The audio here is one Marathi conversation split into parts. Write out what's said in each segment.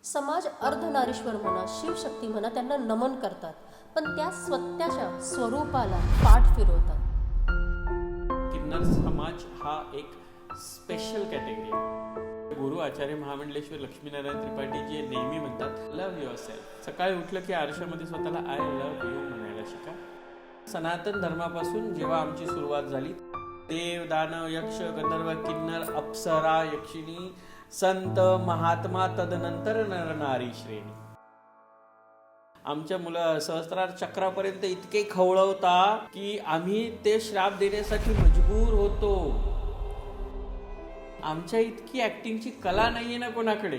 समाज अर्धनारीश्वर म्हणा, शिवशक्ती म्हणा, त्यांना नमन करतात, पण त्या स्वतःच्या स्वरूपाला पाठ फिरवतात. किन्नर समाज हा एक स्पेशल कॅटेगरी आहे. गुरु आचार्य महामंडलेश्वर लक्ष्मीनारायण त्रिपाठी जे नेहमी म्हणतात लव्ह युअरसेल्फ. सकाळी उठलं की आरशामध्ये स्वतःला आय लव्ह यू म्हणायला शिका. सनातन धर्मापासून जेव्हा आमची सुरुवात झाली, देव, दानव, यक्ष, गंधर्व, किन्नर, अप्सरा, यक्षिणी, संत, महात्मा, तदनंतर नरनारी श्रेणी. आमच्या मुलं सहस्त्रार चक्रापर्यंत इतके खवळवता की आम्ही ते श्राप देण्यासाठी मजबूर होतो. आमच्या इतकी ऍक्टिंगची कला नाहीये ना कोणाकडे.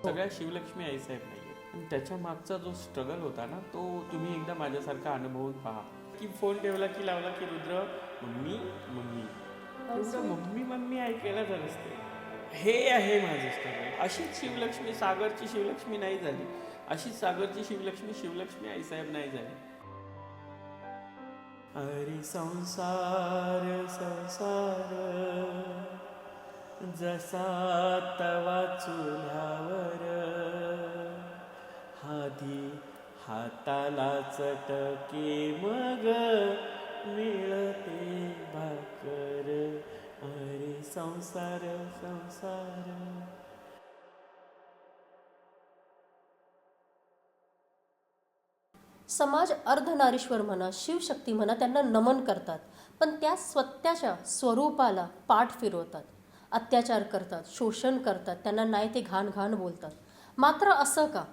सगळ्या शिवलक्ष्मी आईसाहेब नाहीये. आणि त्याच्या मागचा जो स्ट्रगल होता ना, तो तुम्ही एकदा माझ्यासारखा अनुभवून पहा. की फोन ठेवला की लावला की Rudra mummy mummy, mummy mummy ऐकायला झालं असते. हे आहे माझं स्ट्रगल. अशीच शिवलक्ष्मी सागरची शिवलक्ष्मी नाही झाली. अशीच सागरची शिवलक्ष्मी शिवलक्ष्मी आईसाहेब नाही झाली. अरे संसार संसार जसा तवा चुल्यावर, हादी हाताला चटके मग मिळते भाकर. अरे संसार संसार. समाज अर्धनारीश्वर म्हणा, शिवशक्ती म्हणा, त्यांना नमन करतात, पण त्या स्वतःच्या स्वरूपाला पाठ फिरवतात, अत्याचार करतात, शोषण करतात, त्यांना नाही ते घाण घाण बोलतात. मात्र असं का?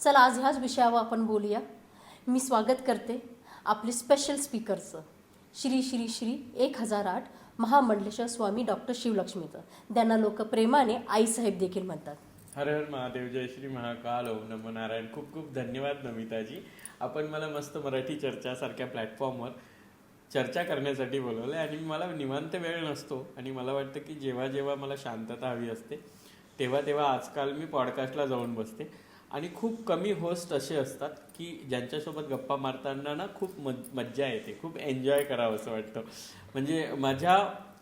चला आज ह्याच विषयावर आपण बोलूया. मी स्वागत करते आपले स्पेशल स्पीकरचं, श्री श्री श्री 1008 महामंडलेश्वर स्वामी डॉक्टर शिवलक्ष्मीचं, ज्यांना लोक प्रेमाने आईसाहेब देखील म्हणतात. हर हर महादेव, जय श्री महाकाल, ओम नमो नारायण. खूप खूप धन्यवाद नमिताजी. आपण मला मस्त मराठी चर्चासारख्या प्लॅटफॉर्मवर चर्चा करण्यासाठी बोलवलं. आणि मला निवांत वेळ नसतो आणि मला वाटतं की जेव्हा जेव्हा मला शांतता हवी असते तेव्हा तेव्हा आजकाल मी पॉडकास्टला जाऊन बसते. आणि खूप कमी होस्ट असे असतात की ज्यांच्यासोबत गप्पा मारताना ना खूप मज्जा येते, खूप एन्जॉय करावं असं वाटतं. म्हणजे माझ्या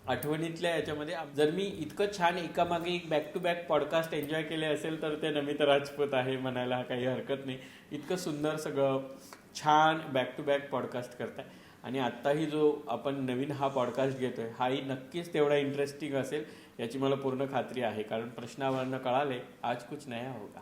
आठवणीतल्या याच्यामध्ये जर मी इतकं छान एकामागे एक back to back podcast enjoy केले असेल तर ते नमिता राजपूत आहे म्हणायला काही हरकत नाही. इतकं सुंदर सगळं छान बॅक टू बॅक पॉडकास्ट करताय. आणि आत्ताही जो आपण नवीन हा पॉडकास्ट घेतोय हाही नक्कीच तेवढा इंटरेस्टिंग असेल याची मला पूर्ण खात्री आहे. कारण प्रश्नावरनं कळाले आज कुछ नया होगा.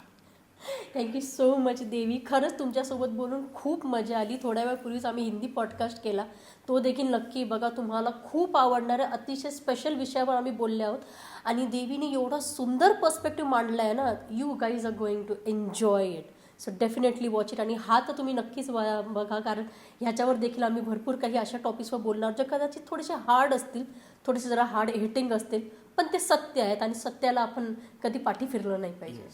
थँक्यू सो मच देवी. खरंच तुमच्यासोबत बोलून खूप मजा आली. थोड्या वेळापूर्वीच आम्ही हिंदी पॉडकास्ट केला, तो देखील नक्की बघा. तुम्हाला खूप आवडणाऱ्या अतिशय स्पेशल विषयावर आम्ही बोलले आहोत. आणि देवीने एवढा सुंदर पर्स्पेक्टिव्ह मांडला आहे ना, you guys are going to enjoy it. So definitely watch it. आणि हा तर तुम्ही नक्कीच बघा, कारण ह्याच्यावर देखील आम्ही भरपूर काही अशा टॉपिक्सवर बोलणार जे कदाचित थोडेसे हार्ड असतील, थोडेसे जरा हार्ड हिटिंग असतील, पण ते सत्य आहेत आणि सत्याला आपण कधी पाठी फिरलं नाही पाहिजे.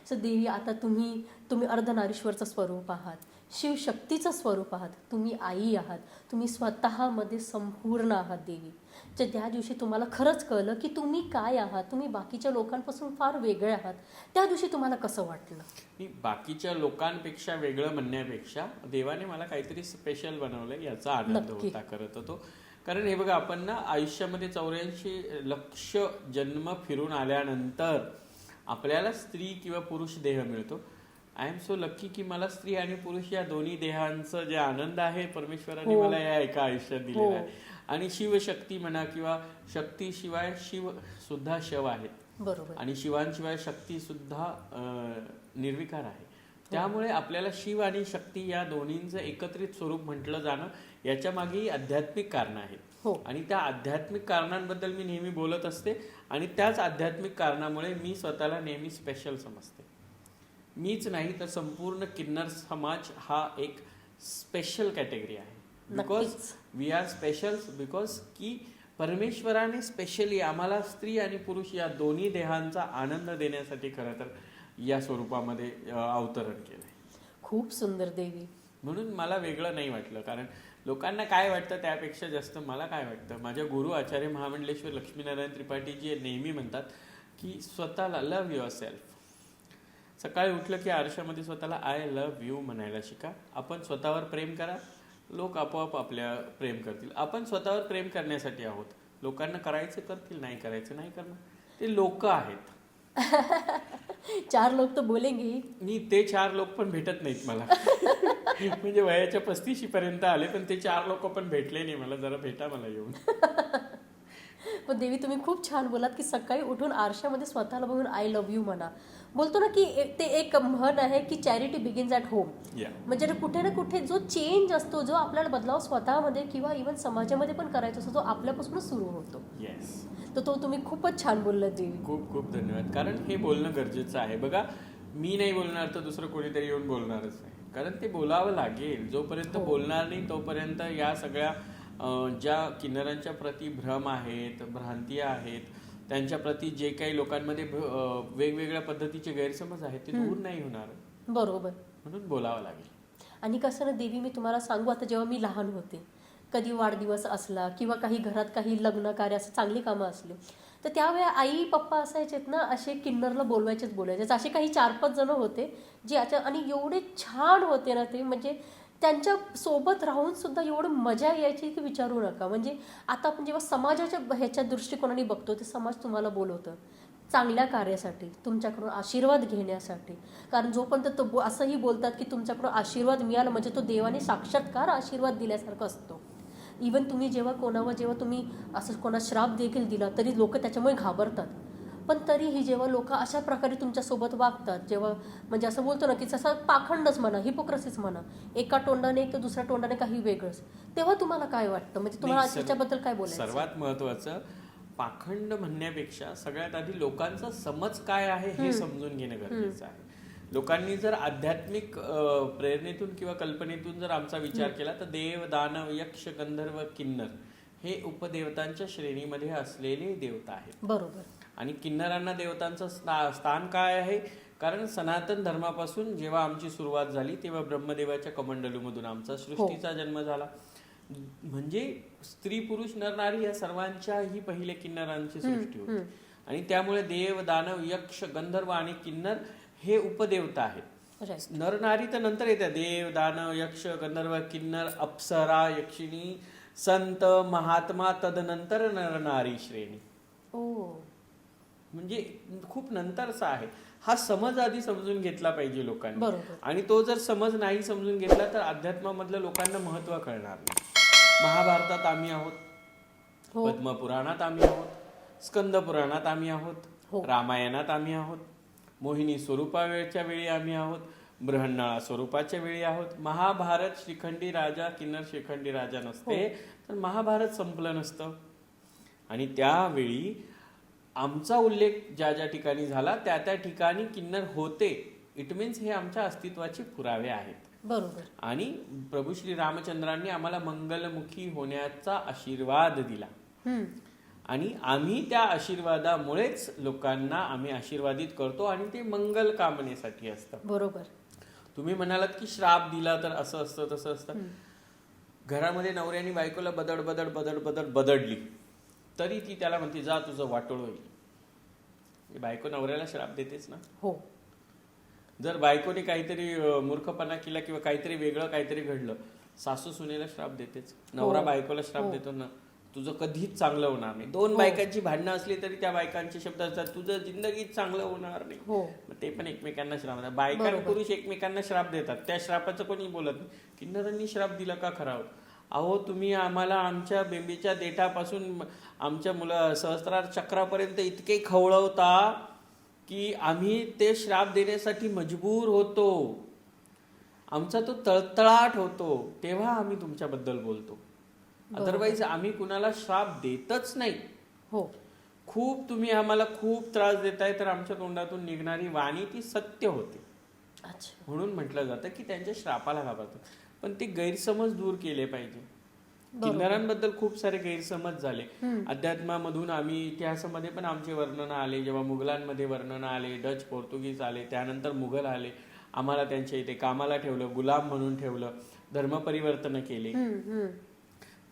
सो देवी, आता तुम्ही अर्धनारीश्वरचं स्वरूप आहात, शिवशक्तीचं स्वरूप आहात, तुम्ही आई आहात, तुम्ही स्वतःमध्ये संपूर्ण आहात देवी. जे त्या दिवशी तुम्हाला खरंच कळलं की तुम्ही काय आहात, तुम्ही बाकीच्या लोकांपासून फार वेगळे आहात, त्या दिवशी तुम्हाला कसं वाटलं? मी बाकीच्या लोकांपेक्षा वेगळं म्हणण्यापेक्षा देवाने मला काहीतरी स्पेशल बनवलं याचा आनंद होता करत होतो. कारण हे बघा, आपण ना आयुष्यामध्ये 84 लक्ष जन्म फिरून आल्यानंतर आपल्याला स्त्री किंवा पुरुष देह मिळतो. आय एम सो लकी की मला स्त्री आणि पुरुष या दोन्ही देहांचं जे आनंद आहे परमेश्वराने मला या एका आयुष्यात दिलेला आहे. आणि शिवशक्ती म्हणा किंवा शक्तीशिवाय शिव सुद्धा शव आहेत, बरोबर, आणि शिवांशिवाय शक्ती सुद्धा निर्विकार आहे. त्यामुळे आपल्याला शिव आणि शक्ती या दोन्हींचं एकत्रित स्वरूप म्हटलं जाणं याच्या मागेही आध्यात्मिक कारणं आहेत. आणि त्या आध्यात्मिक कारणांबद्दल मी नेहमी बोलत असते. आणि त्याच आध्यात्मिक कारणामुळे मी स्वतःला नेहमी स्पेशल समजते. मीच नाही तर संपूर्ण किन्नर समाज हा एक स्पेशल कॅटेगरी आहे. Because we are special, because की परमेश्वराने स्पेशली आम्हाला स्त्री आणि पुरुष या दोन्ही देहांचा आनंद देण्यासाठी खरं तर या स्वरूपामध्ये अवतरण केलंय. खूप सुंदर देवी. म्हणून मला वेगळं नाही वाटलं. कारण लोकांना काय वाटतं त्यापेक्षा जास्त मला काय वाटतं. माझ्या गुरु आचार्य महामंडलेश्वर लक्ष्मीनारायण त्रिपाठी जे नेहमी म्हणतात की स्वतःला लव्ह युअरसेल्फ. सकाळी उठलं की आरशामध्ये स्वतःला आय लव्ह यू म्हणायला शिका. आपण स्वतःवर प्रेम करा, लोक आपोआप आपल्या प्रेम करतील. आपण स्वतःवर प्रेम करण्यासाठी आहोत. लोकांना करायचं करतील, नाही करायचं नाही करणार. ते लोक आहेत. 4 लोग तो बोलेंगे. मी ते 4 लोक पण भेटत नाहीत मला. म्हणजे वयाच्या 35 पर्यंत आले पण ते 4 लोक पण भेटले नाही मला. जरा भेटा मला येऊन. पण देवी तुम्ही खूप छान बोलात की सकाळी उठून आरशामध्ये स्वतःला बघून आय लव्ह यू म्हणा. बोलतो ना की ते एक म्हण आहे की चॅरिटी बिगिन्स ॲट होम. म्हणजे कुठे ना कुठे जो चेंज असतो, जो आपल्याला बदलाव स्वतःमध्ये किंवा इव्हन समाजामध्ये पण करायचा असतो, तो आपल्यापासूनच सुरू होतो. येस. तर तो तुम्ही खूपच छान बोललात देवी. खूप खूप धन्यवाद. कारण हे बोलणं गरजेचं आहे. बघा, मी नाही बोलणार तर दुसरं कोणीतरी येऊन बोलणारच आहे. कारण ते बोलावं लागेल. जोपर्यंत बोलणार नाही तोपर्यंत या सगळ्या ज्या किन्नरांच्या प्रती भ्रम आहेत, भ्रांती आहेत, त्यांच्या प्रती जे काही लोकांमध्ये वेगवेगळ्या पद्धतीचे गैरसमज आहेत ते दूर नाही होणार. बरोबर. म्हणून बोलावं लागेल. आणि कसं ना देवी, मी तुम्हाला सांगू, आता जेव्हा मी लहान होते, कधी वाढदिवस असला किंवा काही घरात काही लग्न कार्य असं चांगली कामं असली, तर त्यावेळी आई पप्पा असायचेत ना, असे किन्नरला बोलवायचे. असे काही 4-5 जण होते जे आणि एवढे छान होते ना ते, म्हणजे त्यांच्या सोबत राहून सुद्धा एवढं मजा यायची की विचारू नका. म्हणजे आता आपण जेव्हा समाजाच्या ह्याच्या दृष्टिकोनाने बघतो, ते समाज तुम्हाला बोलवतं चांगल्या कार्यासाठी, तुमच्याकडून आशीर्वाद घेण्यासाठी. कारण जोपर्यंत तो असंही बोलतात की तुमच्याकडून आशीर्वाद मिळाला म्हणजे तो देवाने साक्षात्कार आशीर्वाद दिल्यासारखं असतो. इवन तुम्ही जेव्हा तुम्ही असं कोणा श्राप देखील दिला तरी लोक त्याच्यामुळे घाबरतात. पण तरीही जेव्हा लोक अशा प्रकारे तुमच्यासोबत वागतात, जेव्हा म्हणजे असं बोलतो ना की जसं पाखंडच म्हणा, हिपोक्रसीच म्हणा, एका तोंडाने की दुसऱ्या तोंडाने काही वेगळंच, तेव्हा तुम्हाला काय वाटतं? म्हणजे तुम्हाला त्याच्याबद्दल काय बोलायचं? सर्वात महत्वाचं, पाखंड म्हणण्यापेक्षा सगळ्यात आधी लोकांचा समज काय आहे हे समजून घेणं गरजेचं आहे. लोकांनी जर आध्यात्मिक प्रेरणेतून किंवा कल्पनेतून जर आमचा विचार केला तर देव, दानव, यक्ष, गंधर्व, किन्नर हे उपदेवतांच्या श्रेणीमध्ये असलेले देवता आहेत. बरोबर. आणि किन्नरांना देवतांचं स्थान काय आहे? कारण सनातन धर्मापासून जेव्हा आमची सुरुवात झाली तेव्हा ब्रह्मदेवाच्या कमंडलूमधून आमचा सृष्टीचा जन्म झाला. म्हणजे स्त्री पुरुष नर नारी या सर्वांच्याही पहिले किन्नरांची सृष्टी होती. आणि त्यामुळे देव, दानव, यक्ष, गंधर्व आणि किन्नर हे उपदेवता आहेत. नर नारी तर नंतर येतात. देव, दानव, यक्ष, गंधर्व, किन्नर, अप्सरा, यक्षिणी, संत, महात्मा, तदनंतर नर नारी श्रेणी. म्हणजे खूप नंतरचा आहे. हा समज आधी समजून घेतला पाहिजे लोकांनी. आणि तो जर समज नाही समजून घेतला तर अध्यात्मामधल्या लोकांना महत्व कळणार नाही. महाभारतात आम्ही आहोत, पद्मपुराणात आम्ही आहोत, स्कंद पुराणात आम्ही आहोत, रामायणात आम्ही आहोत, मोहिनी स्वरूपाच्या वेळी आम्ही आहोत, बृहन्नळा स्वरूपाच्या वेळी आहोत. महाभारत श्रीखंडी राजा किन्नर श्रीखंडी राजा नसते तर महाभारत संपलं नसतं. आणि त्यावेळी आमचा उल्लेख ज्या ज्या ठिकाणी झाला त्या त्या ठिकाणी किन्नर होते. इट मीन्स हे आमच्या अस्तित्वाचे पुरावे आहेत. बरोबर. आणि प्रभू श्री रामचंद्रांनी आम्हाला मंगलमुखी होण्याचा आशीर्वाद दिला. आणि आम्ही त्या आशीर्वादामुळेच लोकांना आम्ही आशीर्वादित करतो आणि ते मंगल कामनेसाठी असतं. बरोबर. तुम्ही म्हणालात की श्राप दिला तर असं असतं तसं असतं. घरामध्ये नवऱ्याने बायकोला बदड बदड बदड बदड बदडली तरी ती त्याला म्हणते जा तुझं वाटोळ होईल. बायको नवऱ्याला श्राप देतेच ना. हो. जर बायकोने काहीतरी मूर्खपणा केला किंवा काहीतरी वेगळं काहीतरी घडलं, सासू सुनेला श्राप देतेच. नवरा बायकोला श्राप देतो ना, तुझं कधीच चांगलं होणार नाही. 2 बायकांची भांडणं असली तरी त्या बायकांचे शब्द असतात तुझं जिंदगीत चांगलं होणार नाही. मग ते पण एकमेकांना श्राप देतात. बायका आणि पुरुष एकमेकांना श्राप देतात. त्या श्रापाचं कोणी बोलत नाही. किन्नरांनी श्राप दिला का खराव? अहो तुम्ही आम्हाला आमच्या बेंबीच्या देठापासून आमच्या सहस्त्रार चक्रापर्यंत इतके खवळवता की आम्ही ते श्राप देण्यासाठी मजबूर होतो. आमचा तो तळतळाट होतो तेव्हा आम्ही तुमच्याबद्दल बोलतो. अदरवाईज आम्ही कुणाला श्राप देतच नाही. खूप तुम्ही आम्हाला खूप त्रास देताय तर आमच्या तोंडातून निघणारी वाणी ती सत्य होते. म्हणून म्हटलं जातं की त्यांच्या श्रापाला घाबरतात. पण ते गैरसमज दूर केले पाहिजे. किन्नरांबद्दल खूप सारे गैरसमज झाले. अध्यात्मामधून आम्ही इतिहासामध्ये पण आमचे वर्णन आले. जेव्हा मुघलांमध्ये वर्णन आले, डच, पोर्तुगीज आले, त्यानंतर मुघल आले, आम्हाला त्यांच्या इथे कामाला ठेवलं, गुलाम म्हणून ठेवलं, धर्मपरिवर्तन केले.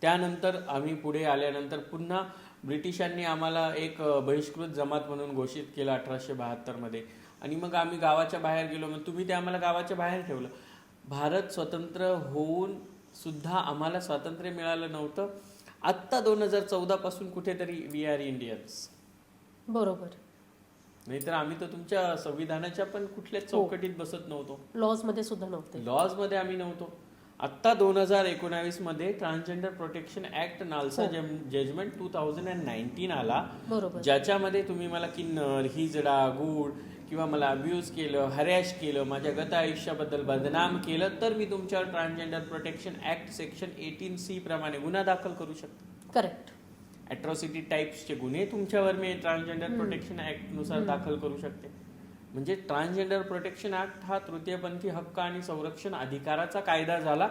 त्यानंतर आम्ही पुढे आल्यानंतर पुन्हा ब्रिटिशांनी आम्हाला एक बहिष्कृत जमात म्हणून घोषित केलं 1872 मध्ये. आणि मग आम्ही गावाच्या बाहेर गेलो. मग तुम्ही ते आम्हाला गावाच्या बाहेर ठेवलं. भारत स्वतंत्र होऊन सुद्धा आम्हाला स्वातंत्र्य मिळालं नव्हतं. आत्ता 2014 पासून कुठेतरी वी आर इंडियन्स. बरोबर. नाहीतर आम्ही तर तुमच्या संविधानाच्या पण कुठल्याच चौकटीत बसत नव्हतो, लॉज मध्ये सुद्धा नव्हते. लॉज मध्ये आम्ही नव्हतो. आत्ता 2019 मध्ये transgender protection act NALSA judgment 2019 आला, बरोबर. ज्याच्यामध्ये तुम्ही मला किन्नर, हिजडा, गूढ किंवा मला अब्यूज केलं, हरॅश केलं, माझ्या गत आयुष्याबद्दल बदनाम केलं, तर मी तुमच्यावर transgender protection act section 18C प्रमाणे गुन्हा दाखल करू शकतो. करेक्ट. अॅट्रॉसिटी टाइप्सचे गुन्हे तुमच्यावर मी ट्रान्सजेंडर प्रोटेक्शन ऍक्ट नुसार दाखल करू शकते. म्हणजे ट्रान्सजेंडर प्रोटेक्शन ऍक्ट हा तृतीयपंथी हक्क आणि संरक्षण अधिकाराचा कायदा झाला,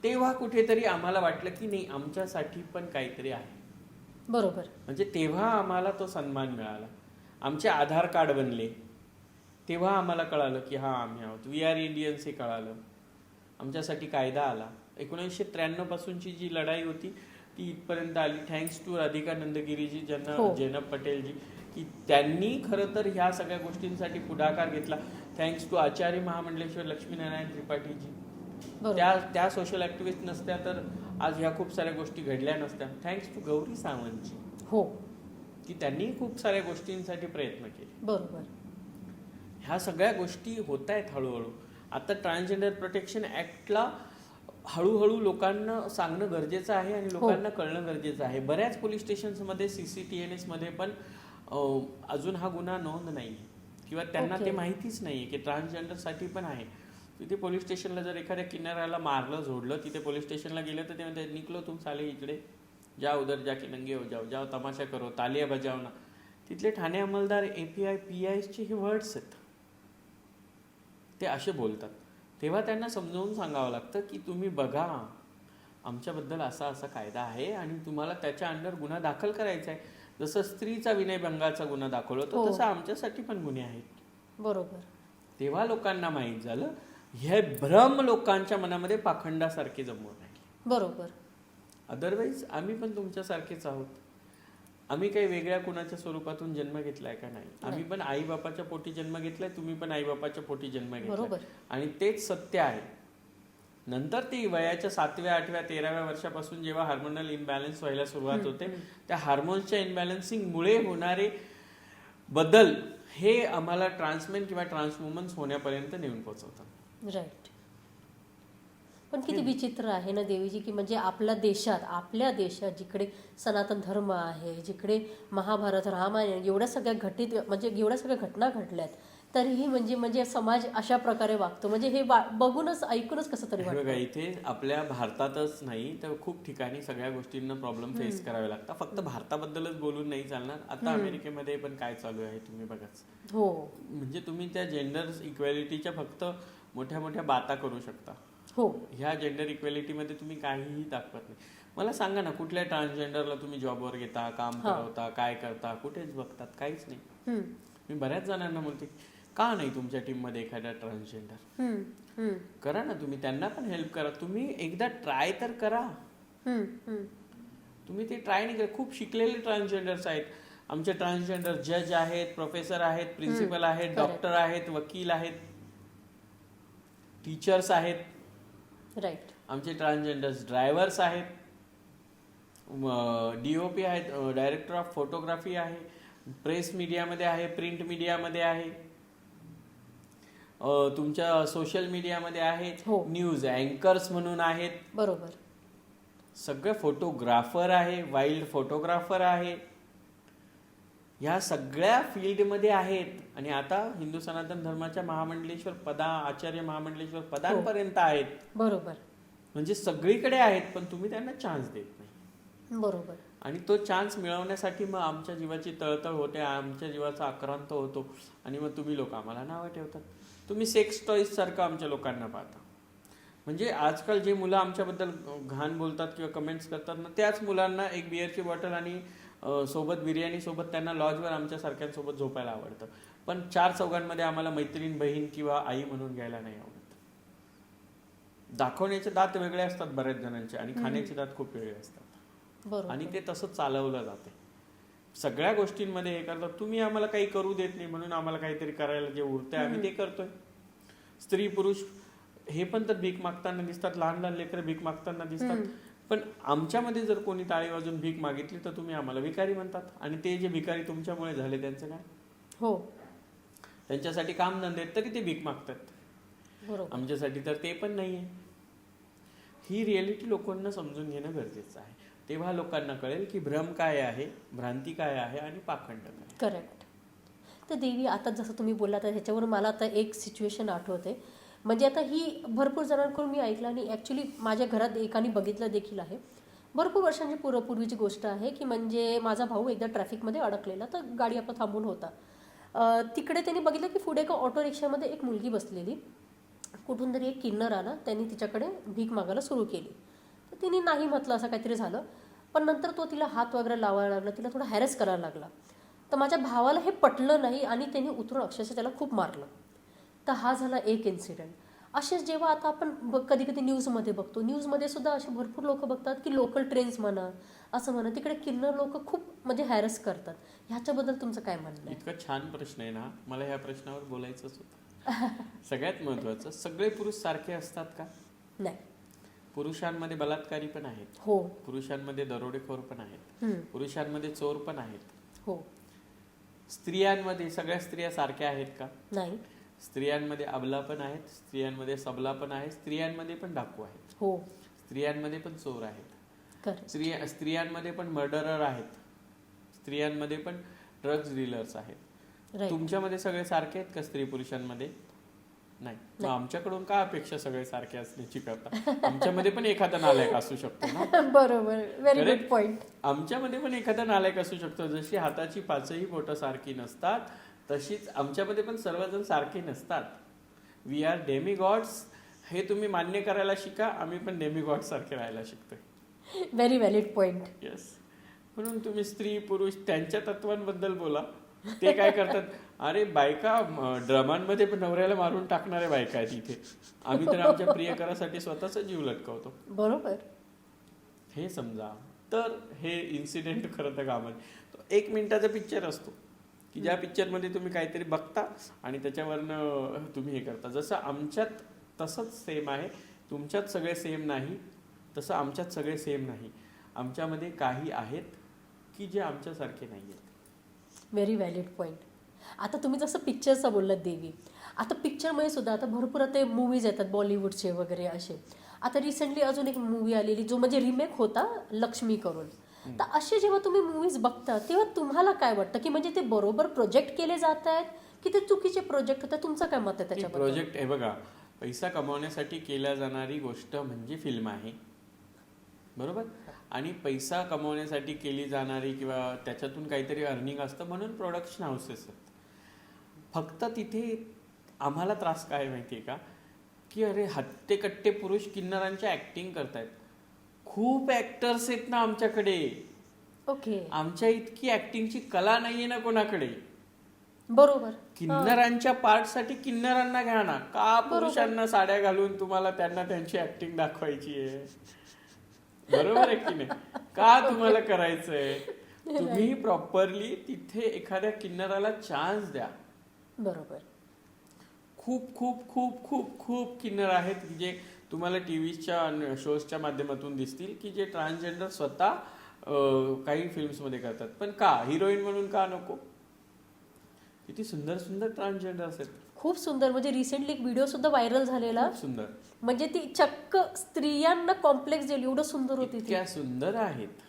तेव्हा कुठेतरी आम्हाला वाटलं की नाही, आमच्यासाठी पण काहीतरी आहे. बरोबर. म्हणजे तेव्हा आम्हाला तो सन्मान मिळाला. आमचे आधार कार्ड बनले तेव्हा आम्हाला कळालं की हा आम्ही आहोत, वी आर इंडियन्स हे कळालं. आमच्यासाठी कायदा आला. 1993 पासूनची जी लढाई होती ती इथपर्यंत आली, थँक्स टू राधिका नंदगिरीजी, ज्यांना जैनब पटेलजी, की त्यांनी खरं तर ह्या सगळ्या गोष्टींसाठी पुढाकार घेतला. थँक्स टू आचार्य महामंडलेश्वर लक्ष्मीनारायण त्रिपाठीजी, त्या सोशल ऍक्टिव्हिस्ट नसत्या तर आज ह्या खूप साऱ्या गोष्टी घडल्या नसत्या. थँक्स टू गौरी सावंतजी, हो, की त्यांनी खूप साऱ्या गोष्टींसाठी प्रयत्न केले. बरोबर. ह्या सगळ्या गोष्टी होत आहेत हळूहळू. आता ट्रान्सजेंडर प्रोटेक्शन ऍक्टला हळूहळू लोकांना सांगणं गरजेचं आहे आणि लोकांना कळणं गरजेचं आहे. बऱ्याच पोलीस स्टेशन्समध्ये, CCTNS मध्ये पण अजून हा गुन्हा नोंद नाही किंवा त्यांना ते माहितीच नाही की ट्रान्सजेंडरसाठी पण आहे. तिथे पोलीस स्टेशनला जर एखाद्या किन्नराला मारलं, झोडलं, तिथे पोलीस स्टेशनला गेलं तर ते म्हणतात, निकलो तुम साले इकडे, जा उधर जाके नंगे हो जाओ, जाओ तमाशा करो, तालिया बजाव ना. तिथले ठाणे अंमलदार, API, PIsचे हे वर्ड्स आहेत, ते असे बोलतात. तेव्हा त्यांना समजावून सांगावं लागतं की तुम्ही बघा, आमच्याबद्दल असा असा कायदा आहे आणि तुम्हाला त्याच्या अंडर गुन्हा दाखल करायचा आहे. जसं स्त्रीचा विनयभंगाचा गुन्हा दाखवला होता तसं आमच्यासाठी पण गुन्हे आहेत. बरोबर. तेव्हा लोकांना माहीत झालं. हे भ्रम लोकांच्या मनामध्ये पाखंडासारखे जमवून राहिले. बरोबर. अदरवाईज आम्ही पण तुमच्यासारखेच आहोत. आम्ही काही वेगळ्या कुणाच्या स्वरूपातून जन्म घेतलाय का? नाही. आम्ही पण आई बापाच्या पोटी जन्म घेतलाय, तुम्ही पण आई बापाच्या पोटी जन्म घेतलाय आणि तेच सत्य आहे. नंतर ती वयाच्या 7व्या, 8व्या, 13व्या वर्षापासून जेव्हा हार्मोनल इम्बॅलन्स व्हायला सुरुवात होते, त्या हार्मोन्सच्या इम्बॅलन्सिंगमुळे होणारे बदल हे आम्हाला ट्रान्समेन किंवा ट्रान्सवुमन्स होण्यापर्यंत नेऊन पोहोचवतात. राईट. पण किती विचित्र आहे ना देवीजी, की म्हणजे आपल्या देशात जिकडे सनातन धर्म आहे, जिकडे महाभारत, रामायण, एवढ्या सगळ्या एवढ्या सगळ्या घटना घडल्यात, तरीही म्हणजे समाज अशा प्रकारे वागतो. म्हणजे हे बघूनच ऐकूनच कसं तरी वाटतं. इथे आपल्या भारतातच नाही तर खूप ठिकाणी सगळ्या गोष्टींना प्रॉब्लेम फेस करावे लागतात. फक्त भारताबद्दलच बोलून नाही चालणार. आता अमेरिकेमध्ये पण काय चालू आहे तुम्ही बघाच. हो, म्हणजे तुम्ही त्या जेंडर इक्वॅलिटीच्या फक्त मोठ्या मोठ्या बाता करू शकता. हो, ह्या जेंडर इक्वॅलिटीमध्ये तुम्ही काहीही दाखवत नाही. मला सांगा ना, कुठल्या ट्रान्सजेंडरला तुम्ही जॉबवर घेता, काम करवता, काय करता, कुठेच बघतात? काहीच नाही. मी बऱ्याच जणांना म्हणते, का नाही तुमच्या टीम मध्ये एखादा ट्रान्सजेंडर? करा ना, तुम्ही त्यांना पण हेल्प करा. तुम्ही एकदा ट्राय तर करा. तुम्ही ते ट्राय नाही करा. खूप शिकलेले ट्रान्सजेंडर्स आहेत. आमचे ट्रान्सजेंडर जज आहेत, प्रोफेसर आहेत, प्रिन्सिपल आहेत, डॉक्टर आहेत, वकील आहेत, टीचर्स आहेत. राईट. आमचे ट्रान्सजेंडर्स ड्रायव्हर्स आहेत, DOP आहेत, डायरेक्टर ऑफ फोटोग्राफी आहे, प्रेस मीडियामध्ये आहे, प्रिंट मीडियामध्ये आहे, तुमच्या सोशल मीडियामध्ये आहेत, न्यूज अँकर्स म्हणून आहेत. बरोबर. सगळे फोटोग्राफर आहे, वाईल्ड फोटोग्राफर आहे, ह्या सगळ्या फील्डमध्ये आहेत. आणि आता हिंदू सनातन धर्माच्या महामंडलेश्वर आचार्य महामंडलेश्वर पदांपर्यंत आहेत. बरोबर. म्हणजे सगळीकडे आहेत, पण तुम्ही त्यांना चान्स देत नाही. बरोबर. आणि तो चान्स मिळवण्यासाठी मग आमच्या जीवाची तळतळ होते, आमच्या जीवाचा आक्रांत होतो आणि मग तुम्ही लोक आम्हाला नावं ठेवतात. तुम्ही सेक्स टॉईज सारखं आमच्या लोकांना पाहता. म्हणजे आजकाल जे मुलं आमच्याबद्दल घाण बोलतात किंवा कमेंट्स करतात ना, त्याच मुलांना एक बिअरची बॉटल आणि सोबत बिर्याणी सोबत त्यांना लॉजवर आमच्या सारख्यांसोबत झोपायला आवडतं. पण 4 चौघांमध्ये आम्हाला मैत्रीण, बहीण किंवा आई म्हणून घ्यायला नाही आवडत. दाखवण्याचे दात वेगळे असतात बऱ्याच जणांचे आणि खाण्याचे दात खूप वेगळे असतात. आणि ते तसं चालवलं जाते. सगळ्या गोष्टींमध्ये हे करतात. तुम्ही आम्हाला काही करू देत नाही म्हणून आम्हाला काहीतरी करायला जे उरतंय आम्ही ते करतोय. स्त्री पुरुष हे पण तर भीक मागताना दिसतात, लहान लहान लेकरं भीक मागताना दिसतात. पण आमच्यामध्ये जर कोणी टाळी वाजून भीक मागितली तर तुम्ही आम्हाला भिकारी म्हणतात. आणि ते जे भिकारी तुमच्यामुळे झाले त्यांचं काय? हो. त्यांच्यासाठी काम धंदे आहेत तरी ते भीक मागतात. बरोबर. आमच्यासाठी तर ते पण नाही आहे. ही रिॲलिटी लोकांना समजून घेणं गरजेचं आहे. तेव्हा लोकांना कळेल की भ्रम काय आहे, भ्रांती काय आहे आणि पाखंड काय. करेक्ट. तर देवी, आता जसं तुम्ही बोलला तर ह्याच्यावर मला आता एक सिच्युएशन आठवते. म्हणजे आता ही भरपूर जणांकडून मी ऐकलं आणि ॲक्च्युली माझ्या घरात एकाने बघितलं देखील आहे. भरपूर वर्षांची पूर्वीची गोष्ट आहे की म्हणजे माझा भाऊ एकदा ट्रॅफिकमध्ये अडकलेला, तर गाडी आपला थांबून होता. तिकडे त्यांनी बघितलं की पुढे एका ऑटो रिक्षामध्ये एक मुलगी बसलेली. कुठून तरी एक किन्नर आला, त्यांनी तिच्याकडे भीक मागायला सुरू केली. तर तिने नाही म्हटलं, असं काहीतरी झालं. पण नंतर तो तिला हात वगैरे लावायला लागला, तिला थोडा हॅरेस करायला लागला. तर माझ्या भावाला हे पटलं नाही आणि त्यांनी उतरून अक्षरशः त्याला खूप मारलं. तर हा झाला एक इन्सिडेंट. असेच जेव्हा आता आपण कधी कधी न्यूजमध्ये बघतो, न्यूजमध्ये सुद्धा असे भरपूर लोक बघतात की लोकल ट्रेन्स म्हणा, असं म्हणा, तिकडे किन्नर लोक खूप म्हणजे हॅरेस करतात. ह्याच्याबद्दल तुमचं काय म्हणणं आहे? इतका छान प्रश्न आहे ना, मला ह्या प्रश्नावर बोलायचंच होतं. सगळ्यात महत्वाचं, सगळे पुरुष सारखे असतात का? नाही. पुरुषांमध्ये बलात्कारी पण आहेत, हो. पुरुषांमध्ये दरोडेखोर पण आहेत, पुरुषांमध्ये चोर पण आहेत. हो. स्त्रियांमध्ये सगळ्या स्त्रिया सारख्या आहेत का? नाही. स्त्रियांमध्ये अबला पण आहेत, स्त्रियांमध्ये सबला पण आहेत, स्त्रियांमध्ये पण डाकू आहेत. हो. स्त्रियांमध्ये पण चोर आहेत. करेक्ट. स्त्रियांमध्ये पण मर्डरर आहेत, स्त्रियांमध्ये पण ड्रग्ज डीलर्स आहेत. राईट. तुमच्यामध्ये सगळे सारखे आहेत का स्त्री पुरुषांमध्ये? नाही. मग आमच्याकडून का अपेक्षा सगळे सारखे असण्याची करता? आमच्यामध्ये पण एखादा नालायक असू शकतो ना. बरोबर. Very good point. आमच्यामध्ये पण एखादा नालायक असू शकतो. जशी हाताची पाचही बोटं सारखी नसतात, तशीच आमच्यामध्ये पण सर्वजण सारखे नसतात. We are demigods. हे तुम्ही मान्य करायला शिका. आम्ही पण डेमिगॉड सारखे राहायला शिकतोय. Very valid point. येस. म्हणून तुम्ही स्त्री पुरुष त्यांच्या तत्वांबद्दल बोला. ते काय करतात, अरे बायका ड्रमांमध्ये पण नवऱ्याला मारून टाकणाऱ्या बायका आहेत इथे. आम्ही तर आमच्या प्रियकरासाठी स्वतःचा जीव लटकवतो. बरोबर. हे समजा. तर हे इन्सिडेंट खरं तर कामात. तो 1 मिनिटाचा पिक्चर असतो की ज्या पिक्चरमध्ये तुम्ही काहीतरी बघता आणि त्याच्यावरनं तुम्ही हे करता. जसं आमच्यात तसंच सेम आहे, तुमच्यात सगळे सेम नाही, तसं आमच्यात सगळे सेम नाही. आमच्यामध्ये काही आहेत की जे आमच्यासारखे नाही आहेत. Very valid point. आता तुम्ही जसं पिक्चरचं बोललात देवी, आता पिक्चरमध्ये सुद्धा आता भरपूर आता मूवीज येतात बॉलिवूडचे वगैरे असे. आता रिसेंटली अजून एक मूवी आलेली जो म्हणजे रिमेक होता लक्ष्मी करून. तर असे जेव्हा तुम्ही मूवीज बघता तेव्हा तुम्हाला काय वाटतं की म्हणजे ते बरोबर प्रोजेक्ट केले जात आहेत की ते चुकीचे प्रोजेक्ट होतात? तुमचं काय मत आहे त्याच्याबद्दल? प्रोजेक्ट हे बघा, पैसा कमावण्यासाठी केल्या जाणारी गोष्ट म्हणजे फिल्म आहे, बरोबर. आणि पैसा कमवण्यासाठी केली जाणारी किंवा त्याच्यातून काहीतरी अर्निंग असतं म्हणून प्रोडक्शन हाऊसेस आहेत. फक्त तिथे आम्हाला त्रास काय माहिती आहे का, की अरे हत्तेकट्टे पुरुष किन्नरांच्या ऍक्टिंग करतायत. खूप ऍक्टर्स आहेत ना आमच्याकडे. ओके. आमच्या इतकी ऍक्टिंगची कला नाहीये ना कोणाकडे. बरोबर. किन्नरांच्या पार्टसाठी किन्नरांना घ्या ना. का पुरुषांना साड्या घालून तुम्हाला त्यांना त्यांची ऍक्टिंग दाखवायची आहे? बरोबर आहे की नाही? का तुम्हाला करायचंय? तुम्ही प्रॉपरली तिथे एखाद्या किन्नराला चान्स द्या. बरोबर. खूप खूप खूप खूप खूप किन्नर आहेत जे तुम्हाला टीव्हीच्या शोजच्या माध्यमातून दिसतील की जे ट्रान्सजेंडर स्वतः काही फिल्म्समध्ये करतात. पण का हिरोईन म्हणून का नको? किती सुंदर सुंदर ट्रान्सजेंडर आहेत. खूप सुंदर. म्हणजे रिसेंटली एक व्हिडिओ सुद्धा व्हायरल झालेला. सुंदर. म्हणजे ती चक्क स्त्रियांना कॉम्प्लेक्स दिली, एवढं सुंदर होती ती. क्या सुंदर आहेत.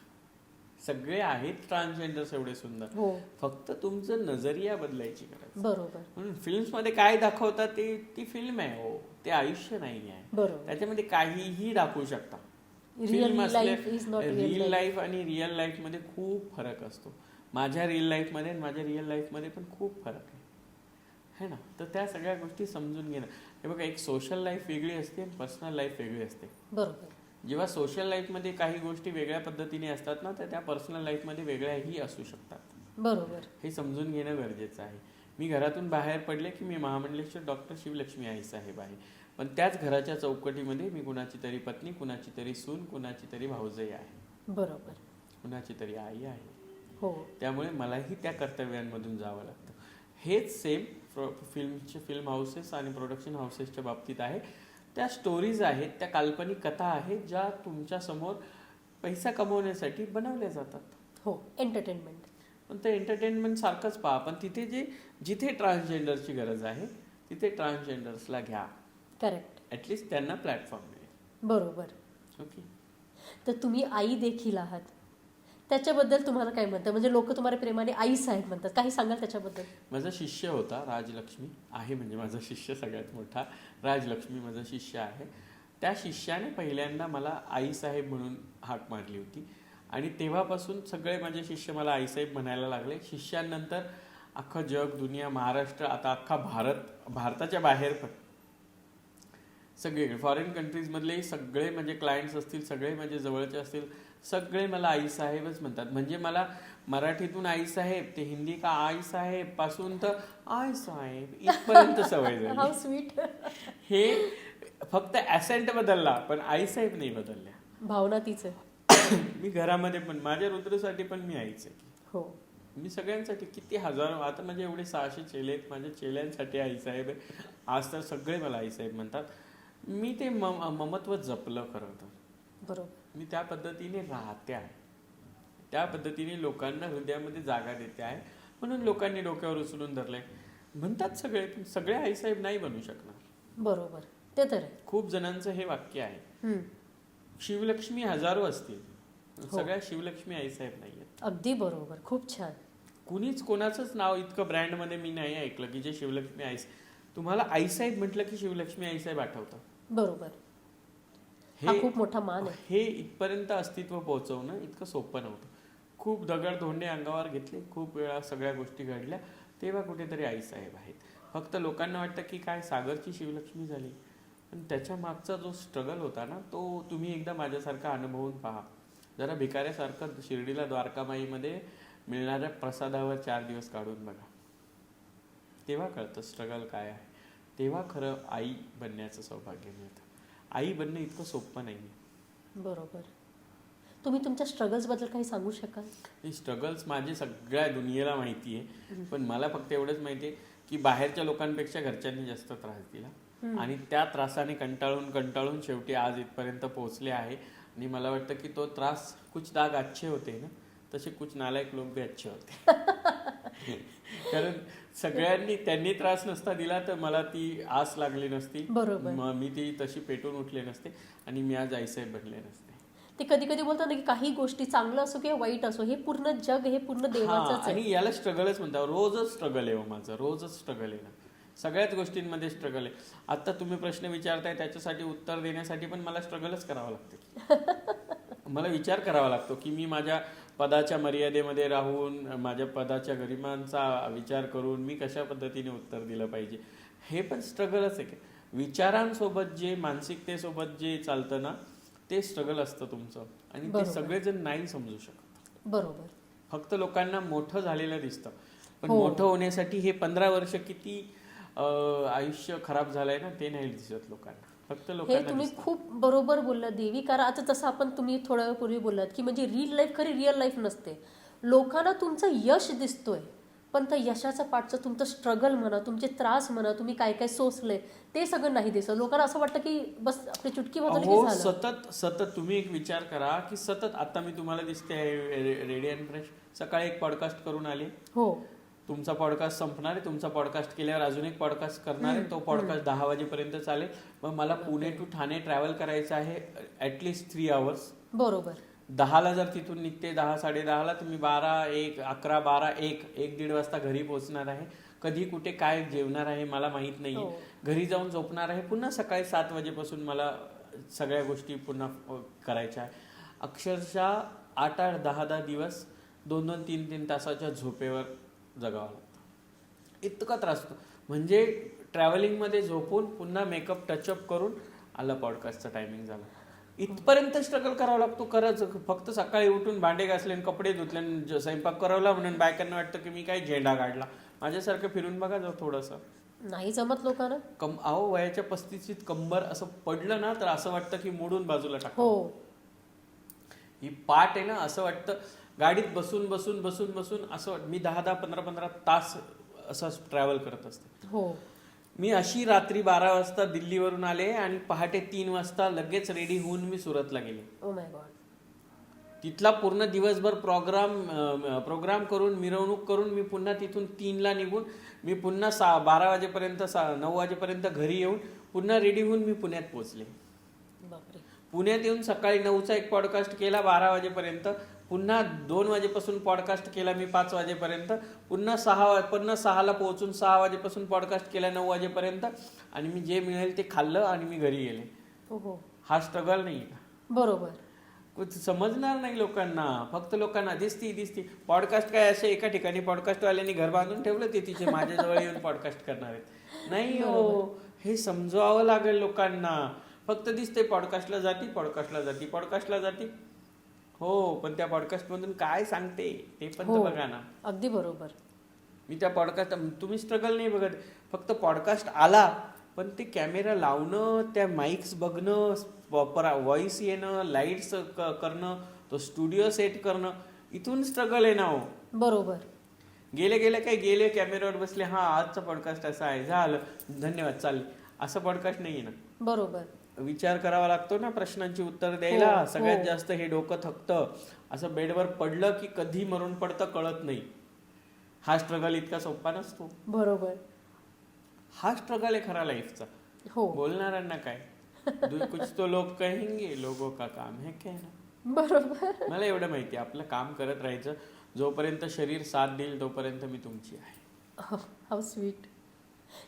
सगळे आहेत ट्रान्सजेंडर्स एवढे सुंदर. हो. फक्त तुमचं नजरिया बदलायची गरज. बरोबर. म्हणून फिल्म्स मध्ये काय दाखवतात ते ती फिल्म आहे, हो, ते आयुष्य नाही आहे. बरोबर. त्याच्यामध्ये काहीही दाखवू शकता. Real life is not real life आणि रिअल लाईफ मध्ये खूप फरक असतो. माझ्या रिअल लाईफ मध्ये आणि माझ्या रिअल लाईफ मध्ये पण खूप फरक आहे ना. तर त्या सगळ्या गोष्टी समजून घेणं. हे बघा, एक सोशल लाईफ वेगळी असते आणि पर्सनल लाईफ वेगळी असते. बरोबर. जेव्हा सोशल लाईफमध्ये काही गोष्टी वेगळ्या पद्धतीने असतात ना, तर त्या पर्सनल लाईफमध्ये वेगळ्याही असू शकतात. बरोबर. हे समजून घेणं गरजेचं आहे. मी घरातून बाहेर पडले की मी महामंडलेश्वर डॉक्टर शिवलक्ष्मी आई साहेब आहे, पण त्याच घराच्या चौकटीमध्ये मी कुणाची तरी पत्नी, कुणाची तरी सून, कुणाची तरी भाऊजई आहे. बरोबर. कुणाची तरी आई आहे. हो. त्यामुळे मलाही त्या कर्तव्यांमधून जावं लागतं. हेच सेम फिल्म हाऊसेस आणि प्रोडक्शन हाऊसेसच्या बाबतीत आहे. त्या स्टोरीज आहेत, त्या काल्पनिक कथा आहेत ज्या तुमच्या समोर पैसा कमवण्यासाठी बनवल्या जातात. हो. एंटरटेनमेंट. पण ते एंटरटेनमेंट सारखंच पहा, पण तिथे जिथे ट्रान्सजेंडरची गरज आहे तिथे ट्रान्सजेंडर्सला घ्या. करेक्ट. ॲटलिस्ट त्यांना प्लॅटफॉर्म मिळेल. बरोबर. ओके. तर तुम्ही आई देखील आहात, त्याच्याबद्दल तुम्हाला काय म्हणतात? म्हणजे लोक तुम्हाला प्रेमाने आई साहेब म्हणतात, काही सांगाल त्याच्याबद्दल? माझा शिष्य होता राजलक्ष्मी आहे, म्हणजे माझा शिष्य सगळ्यात मोठा राजलक्ष्मी माझा शिष्य आहे. त्या शिष्याने पहिल्यांदा मला आईसाहेब म्हणून हाक मारली होती आणि तेव्हापासून सगळे माझे शिष्य मला आईसाहेब म्हणायला लागले. शिष्यानंतर अख्खं जग, दुनिया, महाराष्ट्र, आता अख्खा भारताच्या बाहेर पण सगळे फॉरेन कंट्रीजमधलेही सगळे माझे क्लायंट्स असतील, सगळे माझे जवळचे असतील, सगळे मला आईसाहेबच म्हणतात. म्हणजे मला मराठीतून आईसाहेब ते हिंदी का आईसाहेब पासून तर आईसाहेब इथपर्यंत सवय झाली. How sweet. हे फक्त ॲसेंट बदलला पण आईसाहेब नाही बदलल्या. भावना तीच आहे. मी घरामध्ये पण माझ्या रुद्रसाठी पण मी आईच आहे. हो. मी सगळ्यांसाठी किती हजारो, आता माझे एवढे 600 चेले आहेत, माझ्या चेल्यांसाठी आईसाहेब आहे. आज तर सगळे मला आईसाहेब म्हणतात. मी ते ममत्व जपलं खरं तर. बरोबर. मी त्या पद्धतीने राहते आहे, त्या पद्धतीने लोकांना हृदयामध्ये जागा देते आहे, म्हणून लोकांनी डोक्यावर उचलून धरलंय. म्हणतात सगळे, पण सगळे आईसाहेब नाही बनू शकणार. बरोबर, ते तर आहे. खूप जणांचं हे वाक्य आहे. हम्म. शिवलक्ष्मी हजारो असतील, सगळ्या शिवलक्ष्मी आईसाहेब नाहीयेत. अगदी बरोबर, खूप छान. कुणीच कोणाचंच नाव इतकं ब्रँडमध्ये मी नाही ऐकलं की जे शिवलक्ष्मी आईसाहेब. तुम्हाला आईसाहेब म्हटलं की शिवलक्ष्मी आईसाहेब आठवतं. बरोबर. हा खूप मोठा मान आहे. हे इथपर्यंत अस्तित्व पोहोचवणं इतकं सोपं नव्हतं. खूप दगड धोंडे अंगावर घेतले, खूप वेळा सगळ्या गोष्टी घडल्या, तेव्हा कुठेतरी आईसाहेब आहेत. फक्त लोकांना वाटतं की काय सागरची शिवलक्ष्मी झाली, पण त्याच्या मागचा जो स्ट्रगल होता ना, तो तुम्ही एकदा माझ्यासारखा अनुभवून पहा. जरा भिकाऱ्यासारखं शिर्डीला द्वारकामाईमध्ये मिळणाऱ्या प्रसादावर 4 दिवस काढून बघा, तेव्हा कळतं स्ट्रगल काय आहे. तेव्हा खरं आई बनण्याचं सौभाग्य मिळतं. आई बनणं इतकं सोपं नाही. बरोबर. तुम्ही तुमच्या स्ट्रगल्स बद्दल काही सांगू शकाल? ही स्ट्रगल्स माझी सगळ्या दुनियेला माहिती आहे, पण मला फक्त एवढंच माहिती आहे की बाहेरच्या लोकांपेक्षा घरच्यांनी जास्त त्रास दिला आणि त्या त्रासाने कंटाळून शेवटी आज इथपर्यंत पोहोचले आहे. आणि मला वाटतं की तो त्रास, कुछ दाग अच्छे होते ना, तसे कुछ नालायक लोक भी अच्छे होते. कारण सगळ्यांनी त्यांनी त्रास नसता दिला तर मला ती आस लागली नसती. बरोबर. मी ती तशी पेटून उठले नसते आणि मी आज आईसाहेब बनले नसते. ते कधी कधी बोलतात ना की काही गोष्टी चांगलं असो किंवा वाईट असो, हे पूर्ण जग, हे पूर्ण देवाचंच आहे. आणि याला स्ट्रगलच म्हणतात. रोजच स्ट्रगल आहे माझं, रोजच स्ट्रगल आहे ना, सगळ्याच गोष्टींमध्ये स्ट्रगल आहे. आता तुम्ही प्रश्न विचारताय त्याच्यासाठी उत्तर देण्यासाठी पण मला स्ट्रगलच करावं लागतं. मला विचार करावा लागतो की मी माझ्या पदाच्या मर्यादेमध्ये राहून, माझ्या पदाच्या गरिमांचा विचार करून मी कशा पद्धतीने उत्तर दिलं पाहिजे. हे पण स्ट्रगलच आहे. विचारांसोबत जे, मानसिकतेसोबत जे चालतं ना, ते स्ट्रगल असतं तुमचं. आणि ते सगळेजण नाही समजू शकत. बरोबर. फक्त लोकांना मोठं झालेलं दिसतं, पण मोठं होण्यासाठी हे 15 वर्ष किती आयुष्य खराब झालंय ना, ते नाही दिसत लोकांना. फक्त हे लोकांना तुम्ही दिसतं. खूप बरोबर बोललात देवी. कारण आता तसं आपण, तुम्ही थोड्या वेळपूर्वी बोललात की म्हणजे रिअल लाईफ खरी रिअल लाईफ नसते. लोकांना तुमचं यश दिसतोय, पण त्या यशाच्या पाठचं तुमचं स्ट्रगल म्हणा, तुमचे त्रास म्हणा, तुम्ही काय काय सोसले, ते सगळं नाही दिसत. लोकांना असं वाटतं की बस आपली चुटकी बदलली की झालं. सतत तुम्ही एक विचार करा की सतत, आता मी तुम्हाला दिसते रेडी अँड फ्रेश, सकाळी एक पॉडकास्ट करून आले. हो. तुमचा पॉडकास्ट संपणार आहे, तुमचा पॉडकास्ट केल्यावर अजून एक पॉडकास्ट करणार आहे, तो पॉडकास्ट 10 वाजेपर्यंत चालेल. मग मला पुणे टू ठाणे ट्रॅव्हल करायचं आहे ॲटलिस्ट 3 आवर्स. बरोबर. 10ला जर तिथून निघते, 10 10:30ला, तुम्ही 12 1 11 12 1 1-1.5 वाजता घरी पोहोचणार आहे. कधी कुठे काय जेवणार आहे मला माहित नाहीये. घरी जाऊन झोपणार आहे. पुन्हा सकाळी 7 वाजेपासून मला सगळ्या गोष्टी पुन्हा करायच्या आहे. अक्षरशः 8-8 10-10 दिवस 2-2 3-3 तासाच्या झोपेवर जगावं लागतं. इतका त्रास होतो. म्हणजे ट्रॅव्हलिंगमध्ये झोपून पुन्हा मेकअप टचअप करून आला पॉडकास्टचा टायमिंग झाला. इथपर्यंत स्ट्रगल करावा लागतो. खरंच फक्त सकाळी उठून भांडे घासले, कपडे धुतले, स्वयंपाक करावला म्हणून बायकांना वाटतं की मी काय झेंडा काढला. माझ्यासारखं फिरून बघा जर थोडंसं, नाही जमत लोकांना. अहो वयाच्या 35शीत कंबर असं पडलं ना तर असं वाटतं की मोडून बाजूला टाका. ही पाठ आहे ना, असं वाटतं गाडीत बसून बसून बसून बसून असं. मी 10-10 15-15 तास असं ट्रॅव्हल करत असते. हो. मी अशी रात्री 12 वाजता दिल्लीवरून आले आणि पहाटे 3 वाजता लगेच रेडी होऊन मी सुरतला गेले. Oh my God. तिथला पूर्ण दिवसभर प्रोग्राम करून मिरवणूक करून मी पुन्हा तिथून 3ला निघून मी पुन्हा 12 वाजेपर्यंत 9 वाजेपर्यंत घरी येऊन पुन्हा रेडी होऊन मी पुण्यात पोहोचले. बापरे. पुण्यात येऊन सकाळी 9चा एक पॉडकास्ट केला 12 वाजेपर्यंत, पुन्हा 2 वाजेपासून पॉडकास्ट केला मी 5 वाजेपर्यंत, पुन्हा 6ला पोहोचून 6 वाजेपासून पॉडकास्ट केला 9 वाजेपर्यंत, आणि मी जे मिळेल ते खाल्लं आणि मी घरी गेले. हो. हा स्ट्रगल नाही का? बरोबर. कुछ समजणार नाही लोकांना. फक्त लोकांना दिसती पॉडकास्ट काय असे एका ठिकाणी पॉडकास्टवाल्यांनी घर बांधून ठेवलं, ते तिचे माझ्याजवळ येऊन पॉडकास्ट करणार आहेत. नाही हो, हे समजावं लागेल लोकांना. फक्त दिसते पॉडकास्टला जाती. हो, पण त्या पॉडकास्ट मधून काय सांगते ते पण तर बघा ना. अगदी बरोबर. मी त्या पॉडकास्ट, तुम्ही स्ट्रगल नाही बघत, फक्त पॉडकास्ट आला, पण ते कॅमेरा लावणं, त्या माईक्स बघणं, व्हॉइस येणं, लाईट्स करणं, तो स्टुडिओ सेट करणं, इथून स्ट्रगल आहे ना हो. बरोबर. गेले कॅमेऱ्यावर बसले, हा आजचा पॉडकास्ट असा आहे, झालं, धन्यवाद, चालेल, असं पॉडकास्ट नाहीये ना. बरोबर. विचार करावा लागतो ना प्रश्नांची उत्तर द्यायला. सगळ्यात जास्त हे डोकं थकतं. असं बेडवर पडलं की कधी मरून पडतं कळत नाही. हा स्ट्रगल इतका सोपा नसतो. बरोबर. हा स्ट्रगल आहे खरा लाईफचा. हो. बोलणाऱ्यांना काय, कुछ तो लोग कहेंगे, लोगों का काम है कहना. बरोबर. मला एवढं माहिती आहे, आपलं काम करत राहायचं. जोपर्यंत शरीर साथ देईल तोपर्यंत मी तुमची आहे. How sweet.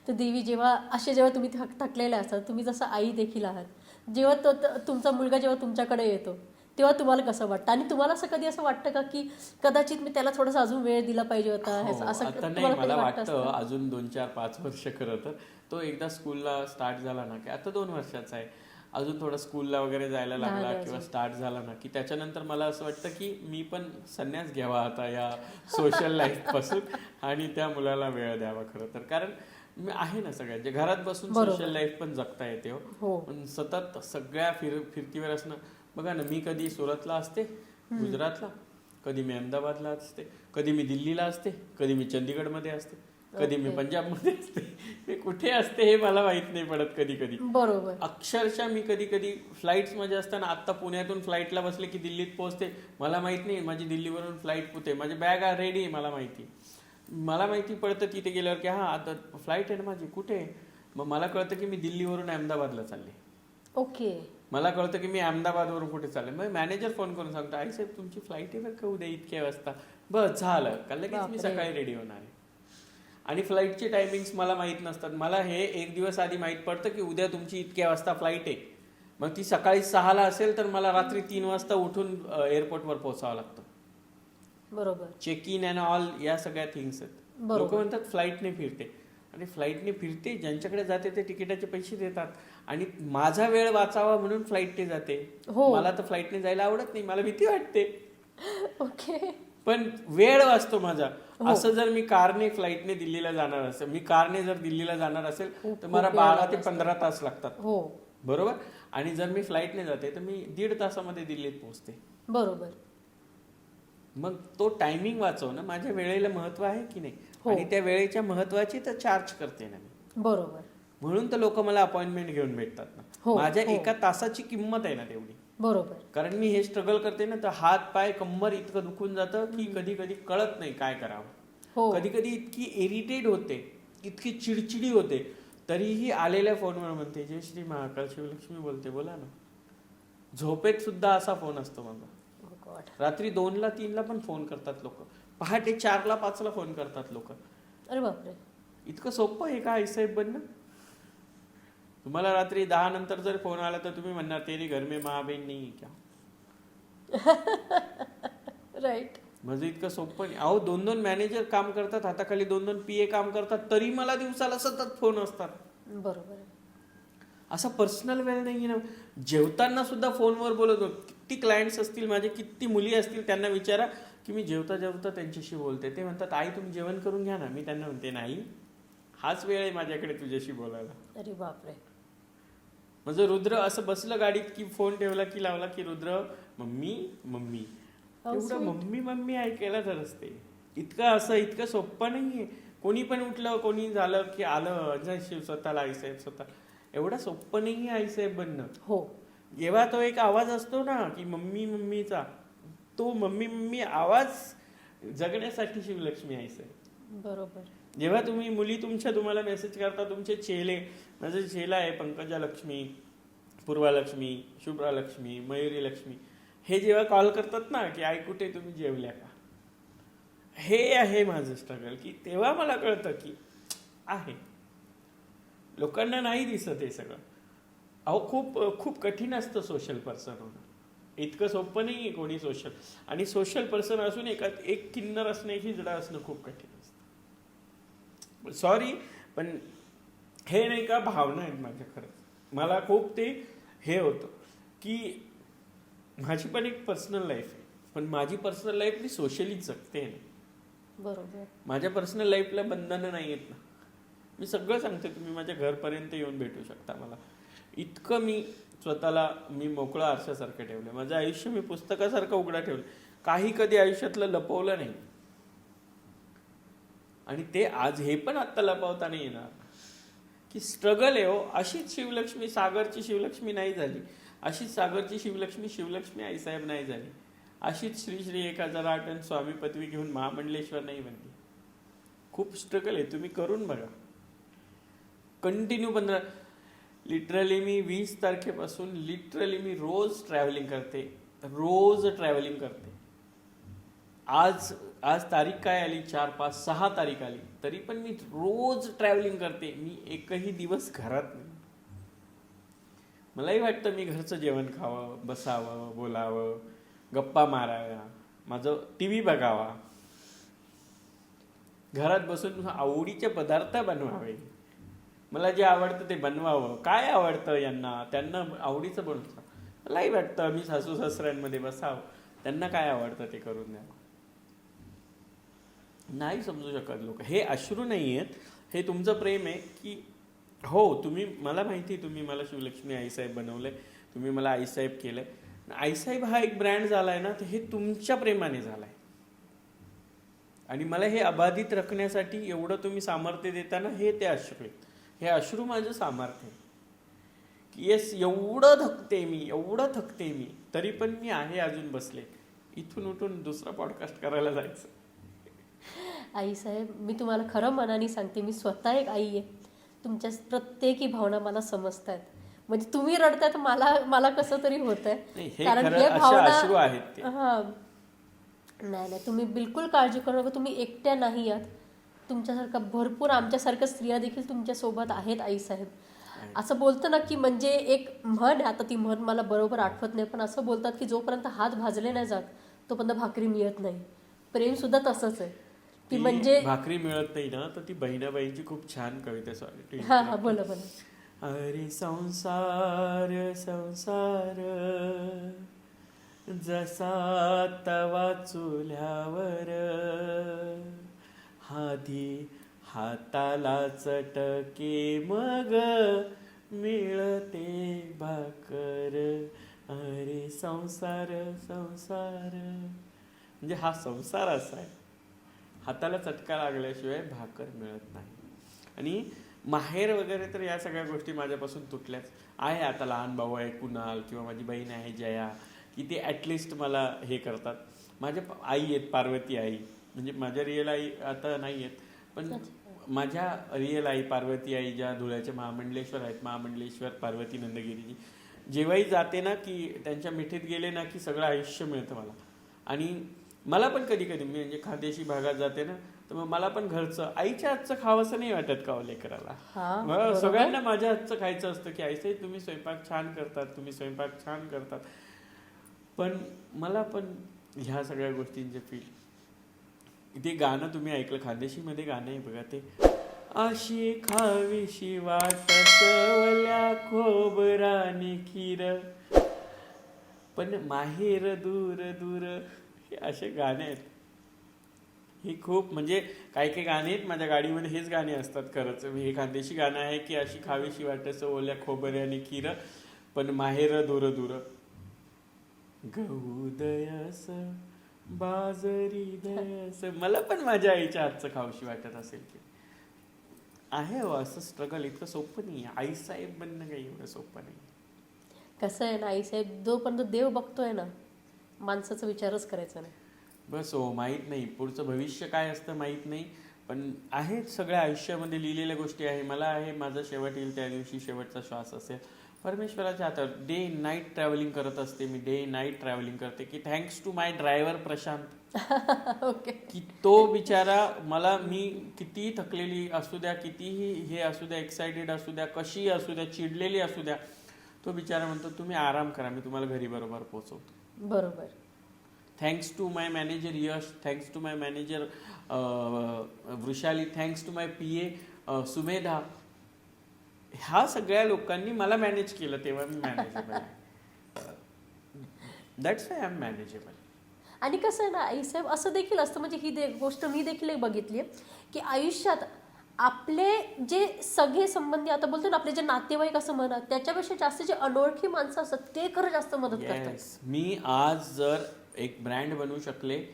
तर देवी, जेव्हा तुम्ही थकलेले असतात, तुम्ही जसं आई देखील आहात, जेव्हा तुमचा मुलगा जेव्हा तुमच्याकडे येतो तेव्हा तुम्हाला कसं वाटतं? आणि तुम्हाला असं कधी असं वाटतं का की कदाचित मी त्याला थोडासा अजून वेळ दिला पाहिजे होता? असं आता नाही, मला वाटतं अजून 2, 4, 5 वर्ष. खरं तर तो एकदा स्कूलला स्टार्ट झाला ना की, आता 2 वर्षाचा आहे, अजून थोडा स्कूलला वगैरे जायला लागला किंवा स्टार्ट झाला ना की त्याच्यानंतर मला असं वाटतं की मी पण संन्यास घ्यावा आता या सोशल लाईफ पासून आणि त्या मुलाला वेळ द्यावा. खरं तर कारण मी आहे ना, सगळ्यांच्या घरात बसून सोशल लाईफ पण जगता येते हो. पण सतत सगळ्या फिरतीवर असणं. बघा ना, मी कधी सुरतला असते, गुजरातला, कधी मी अहमदाबादला असते, कधी मी दिल्लीला असते, कधी मी चंदीगडमध्ये असते, कधी मी पंजाबमध्ये असते. मी कुठे असते हे मला माहित नाही पडत कधी कधी. बरोबर. अक्षरशः मी कधी फ्लाईट्स मध्ये असताना, आता पुण्यातून फ्लाईटला बसले की दिल्लीत पोहोचते, मला माहित नाही माझी दिल्लीवरून फ्लाईट कुठे, माझी बॅग रेडी आहे, मला माहिती पडतं तिथे गेल्यावर की हा आता फ्लाईट आहे ना माझी, कुठे. मग मला कळतं की मी दिल्लीवरून अहमदाबादला चालले. ओके. मला कळतं की मी अहमदाबादवरून कुठे चालले. मग मॅनेजर फोन करून सांगतो, आई साहेब तुमची फ्लाईट आहे बरं का उद्या इतक्या वाजता. बस झालं का, लगेच मी सकाळी रेडी होणार आहे. आणि फ्लाईटचे टायमिंग्स मला माहित नसतात. मला हे एक दिवस आधी माहित पडतं की उद्या तुमची इतक्या वाजता फ्लाईट आहे. मग ती सकाळी 6ला असेल तर मला रात्री 3 वाजता उठून एअरपोर्टवर पोहोचावं लागतं. बरोबर. चेक इन अँड ऑल या सगळ्या थिंग्स आहेत. लोक म्हणतात फ्लाईटने फिरते, आणि फ्लाईटने फिरते, ज्यांच्याकडे जाते ते तिकिटाचे पैसे देतात, आणि माझा वेळ वाचावा म्हणून फ्लाईटने जाते. मला तर फ्लाईटने जायला आवडत नाही, मला भीती वाटते. ओके. पण वेळ वाचतो माझा. असं जर मी कारने फ्लाईटने दिल्लीला जाणार असेल, मी कारने जर दिल्लीला जाणार असेल तर मला 12 ते 15 तास लागतात. बरोबर. आणि जर मी फ्लाईटने जाते तर मी 1.5 तासामध्ये दिल्लीत पोहोचते. बरोबर. मग तो टायमिंग वाचवणं, माझ्या वेळेला महत्व आहे की नाही, आणि त्या वेळेच्या महत्वाची तर चार्ज करते ना मी. बरोबर. म्हणून तर लोक मला अपॉइंटमेंट घेऊन भेटतात ना. माझ्या 1 तासाची किंमत आहे ना तेवढी. बरोबर. कारण मी हे स्ट्रगल करते ना, तर हात पाय कंबर इतकं दुखून जातं की कधी कधी कळत नाही काय करावं. कधी कधी इतकी इरिटेट होते, इतकी चिडचिडी होते, तरीही आलेल्या फोनवर म्हणते, जय श्री महाकाल शिवलक्ष्मी बोलते, बोला ना. झोपेत सुद्धा असा फोन असतो माझा. रात्री 2ला 3ला पण फोन करतात लोक, पहाटे 4ला 5ला फोन करतात लोक. अरे बापरे. इतकं सोपं आहे का आईसाहेब बनणं? तुम्हाला रात्री 10 नंतर जर फोन आला तर तुम्ही म्हणणार तेरी घर में माँ बहीण नाही क्या? राईट. म्हणजे इतकं सोपं नाही. अहो 2-2 मॅनेजर काम करतात, हाताखाली 2-2 PA काम करतात, तरी मला दिवसाला सतत फोन असतात. बरोबर. असा पर्सनल वेळ नाही ना. जेवताना सुद्धा फोनवर बोलतो. किती क्लायंट्स असतील माझे, किती मुली असतील, त्यांना विचारा की मी जेवता जेवता त्यांच्याशी बोलते. ते म्हणतात आई तुम्ही जेवण करून घ्या ना. मी त्यांना म्हणते नाही, हाच वेळ आहे माझ्याकडे तुझ्याशी बोलायला. अरे बापरे. म्हणजे रुद्र असं बसलं गाडीत की फोन ठेवला की लावला की रुद्र मम्मी मम्मी, एवढं मम्मी मम्मी ऐकायला तर असते. इतकं सोपं नाहीये. कोणी पण उठलं, कोणी झालं की आलं जय शिव, स्वतःला आईसाहेब स्वतः. एवढं सोपं नाहीये आईसाहेब बनणं. जेव्हा तो एक आवाज असतो ना की मम्मी मम्मीचा, तो मम्मी मम्मी आवाज जगण्यासाठी शिवलक्ष्मी आईस आहे. बरोबर. जेव्हा तुम्ही मुली तुम्हाला मेसेज करता, तुमचे चेले, माझे चेला आहे पंकजा लक्ष्मी, पूर्वा लक्ष्मी, शुभ्रा लक्ष्मी, मयुरी लक्ष्मी, हे जेव्हा कॉल करतात ना की आई कुठे, तुम्ही जेवल्या का, हे आहे माझं स्ट्रगल. की तेव्हा मला कळतं की आहे, लोकांना नाही दिसत हे सगळं. अहो खूप खूप कठीण असतं सोशल पर्सन होणं, इतकं सोपं नाही आहे कोणी सोशल. आणि सोशल पर्सन असून एक किन्नर असणं, एक हिजडा असणं खूप कठीण असतं. सॉरी, पण हे नाही का भावना आहेत माझ्या. खरंच मला खूप ते हे होतं की माझी पण एक पर्सनल लाईफ आहे, पण माझी पर्सनल लाईफ मी सोशली जगते ना. बरोबर. माझ्या पर्सनल लाईफला बंधनं नाही आहेत ना. मी सगळं सांगते, तुम्ही माझ्या घरपर्यंत येऊन भेटू शकता मला. इतकं मी स्वतःला मोकळं आरशासारखं ठेवलं. माझं आयुष्य मी पुस्तकासारखं उघडा ठेवलं. काही कधी आयुष्यातलं लपवलं नाही. आणि ते आज हे पण आत्ता लपवता नाही येणार की स्ट्रगल आहे हो. अशीच शिवलक्ष्मी सागरची शिवलक्ष्मी नाही झाली, अशीच सागरची शिवलक्ष्मी आईसाहेब नाही झाली, अशीच श्री श्री 1008 आणि स्वामी पदवी घेऊन महामंडलेश्वर नाही बनली. खूप स्ट्रगल आहे, तुम्ही करून बघा. कंटिन्यू 15 लिटरली मी 20 तारखेपासून लिटरली मी रोज ट्रॅव्हलिंग करते. आज तारीख काय आली, 4, 5, 6 तारीख आली, तरी पण मी रोज ट्रॅव्हलिंग करते. मी एकही दिवस घरात नाही. मलाही वाटतं मी घरचं जेवण खावं, बसावं, बोलावं, गप्पा माराव्या, माझं टीव्ही बघावा, घरात बसून आवडीचे पदार्थ बनवावे, मला जे आवडतं ते बनवावं. काय आवडतं यांना, त्यांना आवडीचं बनवतं. मलाही वाटतं मी सासू सासऱ्यांमध्ये बसावं, त्यांना काय आवडतं ते करून द्यावं. नाही समजू शकत लोक. हे अश्रू नाही आहेत, हे तुमचं प्रेम आहे. की हो, तुम्ही, मला माहिती, तुम्ही मला शिवलक्ष्मी आईसाहेब बनवलंय, तुम्ही मला आईसाहेब केलंय. आईसाहेब हा एक ब्रँड झालाय ना, तर हे तुमच्या प्रेमाने झालाय. आणि मला हे अबाधित राखण्यासाठी एवढं तुम्ही सामर्थ्य देताना, हे ते अश्रू आहेत. हे अश्रू माझं सामर्थ्य आहे. की येस, एवढं थकते मी, तरी पण मी आहे अजून बसले. इथून उठून दुसरा पॉडकास्ट करायला जायचं. आईसाहेब, मी तुम्हाला खरं मनाने सांगते, मी स्वतः एक आई आहे. तुमच्या प्रत्येकी भावना मला समजतायत. म्हणजे तुम्ही रडतायत, मला कसं तरी होत आहे. कारण हे भावना आहेत. हा, नाही, तुम्ही बिलकुल काळजी करू नका. तुम्ही एकट्या नाही आहात. तुमच्यासारखा भरपूर आमच्यासारख्या स्त्रिया देखील तुमच्या सोबत आहेत आईसाहेब. असं बोलतं ना की म्हणजे एक म्हण, आता ती म्हण मला बरोबर आठवत नाही, पण असं बोलतात की जोपर्यंत हात भाजले नाही जात तोपर्यंत भाकरी मिळत नाही. प्रेम सुद्धा तसंच आहे की म्हणजे भाकरी मिळत नाही ना, तर ती बहिणाबाईंची खूप छान कविता. सॉरी, हा बोला. अरे संसार जसा तवा चुल्यावर, हाधी हाताला चटके मग मिळते भाकर. अरे संसार म्हणजे हा संसार असा आहे, हाताला चटका लागल्याशिवाय भाकर मिळत नाही. आणि माहेर वगैरे तर या सगळ्या गोष्टी माझ्यापासून तुटल्याच आहे. आता लहान भाऊ आहे कुणाल, किंवा माझी बहीण आहे जया, की ते ॲटलिस्ट मला हे करतात. माझ्या आई आहेत, पार्वती आई, म्हणजे माझ्या रिअल आई आता नाही आहेत, पण माझ्या रिअल आई पार्वती आई ज्या धुळ्याच्या महामंडलेश्वर आहेत, महामंडलेश्वर पार्वती नंदगिरीजी, जेव्हाही जाते ना की त्यांच्या मिठीत गेले ना की सगळं आयुष्य मिळतं मला. आणि मला पण कधी कधी मी म्हणजे खानदेशी भागात जाते ना, तर मग मला पण घरचं आईच्या हातचं खावंसं नाही वाटत का लेकराला. सगळ्यांना माझ्या हातचं खायचं असतं की आईसाहेब तुम्ही स्वयंपाक छान करतात, पण मला पण ह्या सगळ्या गोष्टींचे फील. ते गाणं तुम्ही ऐकलं, खानदेशीमध्ये गाणं आहे बघा ते, अशी खावीशी वाट सवल्या खोबराने खीर, पण माहेर दूर दूर, हे असे गाणे आहेत. ही खूप म्हणजे काही गाणे आहेत माझ्या गाडीमध्ये, हेच गाणे असतात खरंच. हे खानदेशी गाणं आहे की अशी खावीशी वाटस ओल्या खोबऱ्याने खीर, पण माहेर दूर दूर, गहू दयस बाजरी दयस. मला पण माझ्या आईच्या हातचं खावशी वाटत असेल की आहे हो. असं स्ट्रगल इतकं सोपं नाही. आईसाहेब बनणं काही एवढं सोपं नाही. कसं आहे ना आईसाहेब, जोपर्यंत देव बघतोय ना माणसाचा विचारच करायचा नाही. बस हो, माहीत नाही पुढचं भविष्य काय असतं माहीत नाही, पण आहेत सगळ्या आयुष्यामध्ये लिहिलेल्या गोष्टी आहे. मला आहे माझा शेवट येईल त्या दिवशी, शेवटचा श्वास असेल परमेश्वराच्या हातात. डे नाईट ट्रॅव्हलिंग करत असते मी, डे नाईट ट्रॅव्हलिंग करते की thanks to my driver Prashant. Okay. की तो बिचारा मला, मी कितीही थकलेली असू द्या, कितीही हे असू द्या, एक्साइटेड असू द्या, कशीही असू द्या, चिडलेली असू द्या, तो बिचारा म्हणतो तुम्ही आराम करा, मी तुम्हाला घरी बरोबर पोहोचवतो. बरोबर. Thanks to my manager Yash, thanks to my manager Vrushali, thanks to my PA Sumedha. ह्या सगळ्या लोकांनी मला मॅनेज केलं, तेव्हा मी मॅनेजेबल आहे. That's why I am manageable. आणि कसं आहे ना आईसाहेब, असं देखील असतं, म्हणजे ही गोष्ट मी देखील एक बघितली आहे की आयुष्यात आपले जे सगळे संबंधी, आता बोलतो ना आपले जे नातेवाईक असं म्हणा, त्याच्यापेक्षा जास्त जे अनोळखी माणसं असतात ते खरं जास्त मदत करतात. येस, मी आज जर एक ब्रँड बनवू शकले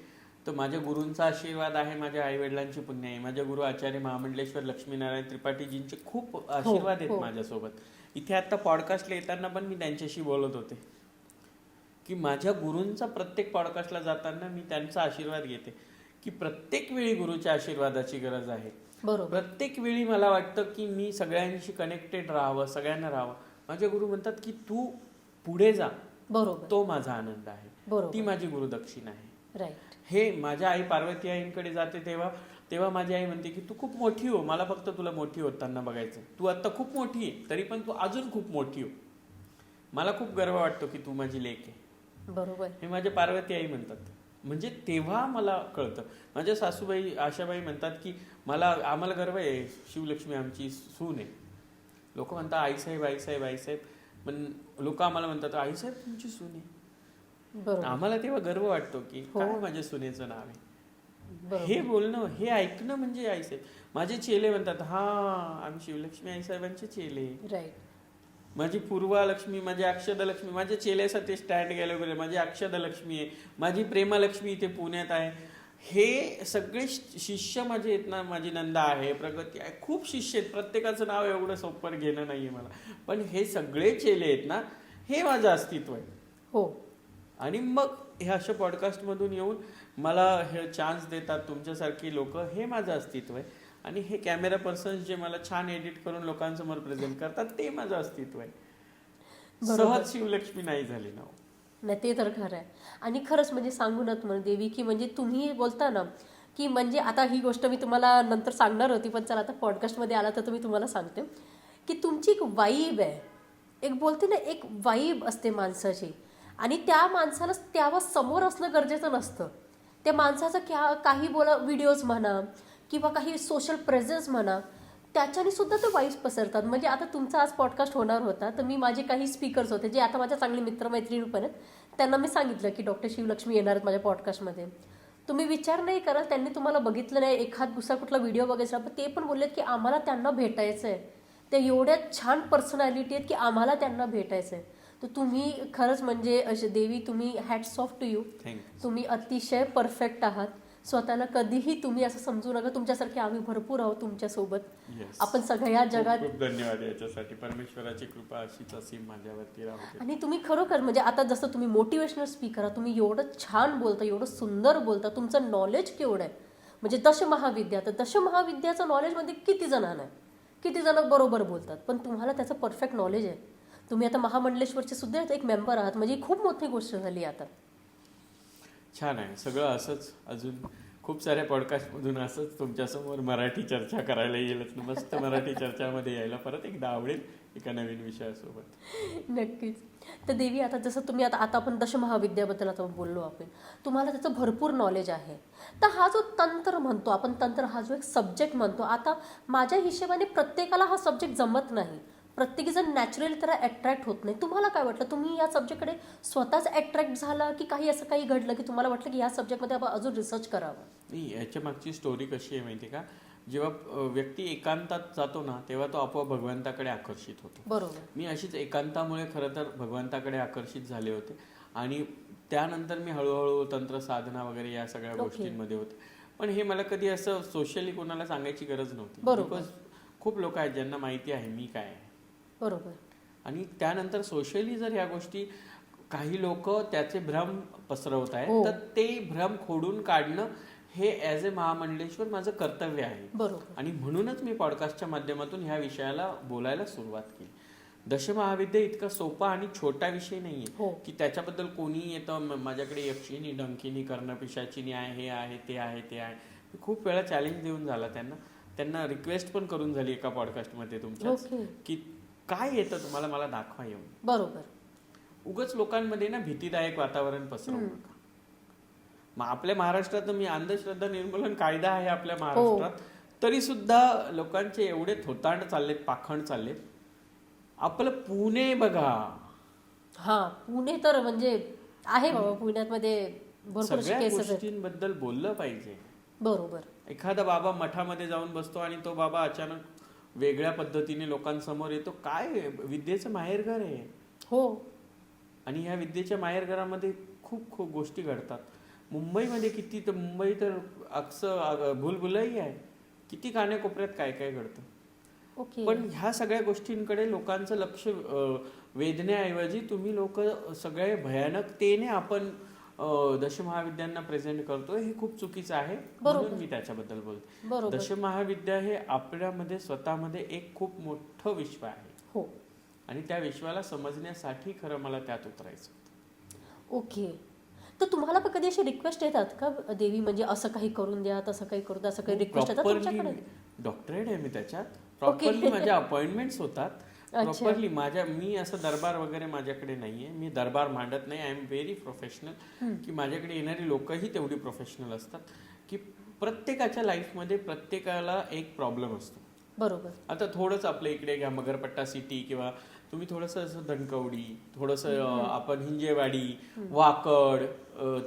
तर माझ्या गुरूंचा आशीर्वाद आहे, माझ्या आई वडिलांची पुण्य आहे. माझ्या गुरु आचार्य महामंडलेश्वर लक्ष्मीनारायण त्रिपाठीजींचे खूप आशीर्वाद आहेत माझ्यासोबत. इथे आता पॉडकास्टला येताना पण मी त्यांच्याशी बोलत होते की माझ्या गुरूंचा प्रत्येक पॉडकास्टला जाताना मी त्यांचा आशीर्वाद घेते की प्रत्येक वेळी गुरुच्या आशीर्वादाची गरज आहे. बरोबर. प्रत्येक वेळी मला वाटतं की मी सगळ्यांशी कनेक्टेड राहावं, सगळ्यांना राहावं. माझे गुरु म्हणतात की तू पुढे जा, बरोबर. तो माझा आनंद आहे, बरोबर. ती माझी गुरुदक्षिणा आहे. राईट. हे माझ्या आई पार्वती आईंकडे जाते तेव्हा माझी आई म्हणते की तू खूप मोठी हो, मला फक्त तुला मोठी होताना बघायचं. तू आता खूप मोठी आहे, तरी पण तू अजून खूप मोठी हो. मला खूप गर्व वाटतो की तू माझी लेक आहे. बरोबर. हे माझे पार्वती आई म्हणतात. म्हणजे तेव्हा मला कळतं. माझ्या सासूबाई आशाबाई म्हणतात की आम्हाला गर्व आहे, शिवलक्ष्मी आमची सून आहे. लोक म्हणतात आईसाहेब आईसाहेब आईसाहेब, पण लोक आम्हाला म्हणतात आईसाहेब तुमची सून आहे. बरोबर. आम्हाला तेव्हा गर्व वाटतो की काय माझ्या सुनेचं नाव आहे. बरोबर. हे बोलणं, हे ऐकणं म्हणजे आईसाहेब. माझे चेले म्हणतात हा आम्ही शिवलक्ष्मी आईसाहेबांचे चेले. राईट. माझी पूर्वा लक्ष्मी, माझी अक्षदा लक्ष्मी, माझ्या चेल्यासाठी स्टँड गेले वगैरे, माझी अक्षदा लक्ष्मी आहे, माझी प्रेमा लक्ष्मी इथे पुण्यात आहे. हे सगळे शिष्य माझे आहेत ना, माझी नंदा आहे, प्रगती आहे, खूप शिष्य आहेत. प्रत्येकाचं नाव एवढं सोपं घेणं नाहीये मला, पण हे सगळे चेले आहेत ना, हे माझं अस्तित्व आहे. हो. आणि मग हे अशा पॉडकास्टमधून येऊन मला हे चान्स देतात तुमच्यासारखी लोक, हे माझं अस्तित्व आहे. आणि हे कॅमेरा पर्सन्स जे मला छान एडिट करून लोकांसमोर प्रेझेंट करतात, ते माझं अस्तित्व आहे. सहज शिवलक्ष्मी नाही झाली ना. नाही, ते तर खरं आहे. आणि खरंच म्हणजे सांगू ना तुम्हाला देवी, की म्हणजे तुम्ही बोलता ना की म्हणजे आता ही गोष्ट मी तुम्हाला नंतर सांगणार होती, पण चला आता पॉडकास्टमध्ये आला तर मी तुम्हाला सांगते की तुमची एक वाईब आहे, एक बोलते ना एक वाईब असते माणसाची. आणि त्या माणसाला त्यावर समोर असणं गरजेचं नसतं. त्या माणसाचं काही बोला, व्हिडिओज म्हणा किंवा काही सोशल प्रेझेन्स म्हणा, त्याच्याने सुद्धा ते वाईब्स पसरतात. म्हणजे आता तुमचा आज पॉडकास्ट होणार होता, तर मी माझे काही स्पीकर्स होते जे आता माझ्या चांगले मित्रमैत्रिणी पण आहेत, त्यांना मी सांगितलं की डॉक्टर शिवलक्ष्मी येणार आहेत माझ्या पॉडकास्टमध्ये. तुम्ही विचार नाही कराल, त्यांनी तुम्हाला बघितलं नाही, एखाद दुसरा कुठला व्हिडिओ बघायचा, पण ते पण बोललेत की आम्हाला त्यांना भेटायचं आहे. ते एवढ्या छान पर्सनॅलिटी आहेत की आम्हाला त्यांना भेटायचं आहे. तर तुम्ही खरंच म्हणजे असे देवी, तुम्ही हॅट्स ऑफ टू यू. तुम्ही अतिशय परफेक्ट आहात. स्वतःला कधीही तुम्ही असं समजू नका, तुमच्यासारखे आम्ही भरपूर आहोत तुमच्यासोबत. आपण सगळ्या जगात. खूप धन्यवाद याच्यासाठी. परमेश्वराची कृपा अशीच असीम माझ्यावरती राहते. आणि तुम्ही खरोखर म्हणजे आता जसं तुम्ही मोटिवेशनल स्पीकर आहात, तुम्ही एवढं छान बोलता, एवढं सुंदर बोलता, तुमचं नॉलेज केवढं आहे. म्हणजे दशमहाविद्या, तर दशमहाविद्याचं नॉलेजमध्ये किती जणांना आहे, किती जण बरोबर बोलतात, पण तुम्हाला त्याचं परफेक्ट नॉलेज आहे. तुम्ही आता महामंडलेश्वरचे सुद्धा एक मेंबर आहात, म्हणजे खूप मोठी गोष्ट झाली आता. छान आहे सगळं. असंच अजून खूप साऱ्या पॉडकास्टमधून असंच तुमच्यासमोर मराठी चर्चा करायला येईलच. मस्त मराठी चर्चामध्ये यायला परत एकदा आवडेल एका नवीन विषयासोबत. नक्कीच. तर देवी, आता जसं तुम्ही आता आपण दशमहाविद्याबद्दल आता बोललो आपण, तुम्हाला त्याचं भरपूर नॉलेज आहे. तर हा जो तंत्र म्हणतो आपण, तंत्र हा जो एक सब्जेक्ट म्हणतो, आता माझ्या हिशेबाने प्रत्येकाला हा सब्जेक्ट जमत नाही. प्रत्येकजण नॅचरली त्याला अट्रॅक्ट होत नाही. तुम्हाला काय वाटलं, तुम्ही या सब्जेक्टकडे स्वतःच अट्रॅक्ट झाला की काही असं काही घडलं की तुम्हाला वाटलं की या सब्जेक्टमध्ये आपण अजून रिसर्च करावं? नाही, याच्या मागची स्टोरी कशी आहे माहिती आहे का? जेव्हा व्यक्ती एकांतात जातो ना, तेव्हा तो आपोआप भगवंताकडे आकर्षित होतो. बरोबर. मी अशीच एकांतामुळे खरं तर भगवंताकडे आकर्षित झाले होते. आणि त्यानंतर मी हळूहळू तंत्र साधना वगैरे या सगळ्या गोष्टींमध्ये होते. पण हे मला कधी असं सोशली कोणाला सांगायची गरज नव्हती. बरोबर. खूप लोक आहेत ज्यांना माहिती आहे मी काय आहे. बरोबर. आणि त्यानंतर सोशली जर ह्या गोष्टी काही लोक त्याचे भ्रम पसरवत आहेत, हो. तर ते भ्रम खोडून काढणं हे ॲज अ महामंडलेश्वर माझं कर्तव्य आहे. बरोबर. आणि म्हणूनच मी पॉडकास्टच्या माध्यमातून ह्या विषयाला बोलायला सुरुवात केली. दशमहाविद्या इतका सोपा आणि छोटा विषय नाहीये हो. की त्याच्याबद्दल कोणी येतं माझ्याकडे यक्षिणी डंकिनी कर्णपिशाचिनी आहे, हे आहे, ते आहे, ते आहे. मी खूप वेळा चॅलेंज देऊन झाला त्यांना रिक्वेस्ट पण करून झाली एका पॉडकास्टमध्ये तुमच्या, ओके. की काय येतं तुम्हाला, मला दाखवा येऊन. बरोबर. उगाच लोकांमध्ये ना भीतीदायक वातावरण पसरवू नका. मग आपल्या महाराष्ट्रात मी अंधश्रद्धा निर्मूलन कायदा आहे आपल्या महाराष्ट्रात, तरी सुद्धा लोकांचे एवढे थोतांड चाललेत, पाखंड चाललेत. आपलं पुणे बघा, हा पुणे तर म्हणजे आहे बाबा, पुण्यामध्ये भरपूर सगळ्या केसेस आहेत. गोष्टींबद्दल बोललं पाहिजे. बरोबर. एखादा बाबा मठामध्ये जाऊन बसतो आणि तो बाबा अचानक वेगळ्या पद्धतीने लोकांसमोर येतो. काय विद्येचं माहेरघर आहे. हो. आणि ह्या विद्येच्या माहेरघरामध्ये खूप खूप गोष्टी घडतात. मुंबईमध्ये किती, तर मुंबई तर भूलभुलई आहे. किती कानेकोपऱ्यात काय काय घडतं. ओके. पण ह्या सगळ्या गोष्टींकडे लोकांचं लक्ष वेधण्याऐवजी तुम्ही लोक सगळे भयानकतेने आपण दशमहाविद्यांना प्रेझेंट करतोय, हे खूप चुकीचं आहे. म्हणून मी त्याच्याबद्दल बोलते. बरोबर. दशमहाविद्या हे आपल्यामध्ये स्वतःमध्ये एक खूप मोठं विश्व आहे. हो. आणि त्या विश्वाला समजण्यासाठी खरं मला त्यात उतरायचं होतं. ओके. तर तुम्हाला पण कधी अशी रिक्वेस्ट येतात का देवी, म्हणजे असं काही करून द्या, तसं काही करून द्या, असं काही रिक्वेस्ट येतात तुमच्याकडे? डॉक्टरेट आहे मी त्याच्यात. प्रॉपरली माझ्या अपॉइंटमेंट्स होतात. प्रॉपरली मी असं दरबार वगैरे माझ्याकडे नाहीये. मी दरबार मांडत नाही. I am very professional. की माझ्याकडे येणारी लोकही तेवढी प्रोफेशनल असतात की प्रत्येकाच्या लाईफमध्ये प्रत्येकाला एक प्रॉब्लेम असतो. बरोबर. आता थोडंच आपल्या इकडे घ्या, मगरपट्टा सिटी, किंवा तुम्ही थोडंसं असं धनकवडी, थोडंसं आपण हिंजेवाडी, वाकड,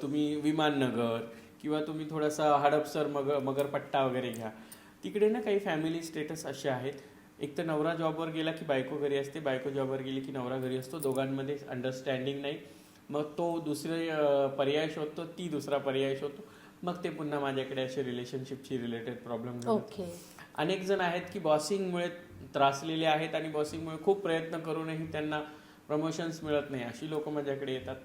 तुम्ही विमाननगर, किंवा तुम्ही थोडासा हडपसर मगरपट्टा वगैरे घ्या. तिकडे ना काही फॅमिली स्टेटस असे आहेत. एक तर नवरा जॉबवर गेला की बायको घरी असते, बायको जॉबवर गेली की नवरा घरी असतो. दोघांमध्ये अंडरस्टँडिंग नाही. मग तो दुसरे पर्याय शोधतो, ती दुसरा पर्याय शोधतो. मग ते पुन्हा माझ्याकडे असे रिलेशनशिपची रिलेटेड प्रॉब्लेम. ओके. अनेक जण आहेत की बॉसिंगमुळे त्रासलेले आहेत आणि बॉसिंगमुळे खूप प्रयत्न करूनही त्यांना प्रमोशन्स मिळत नाही. अशी लोक माझ्याकडे येतात.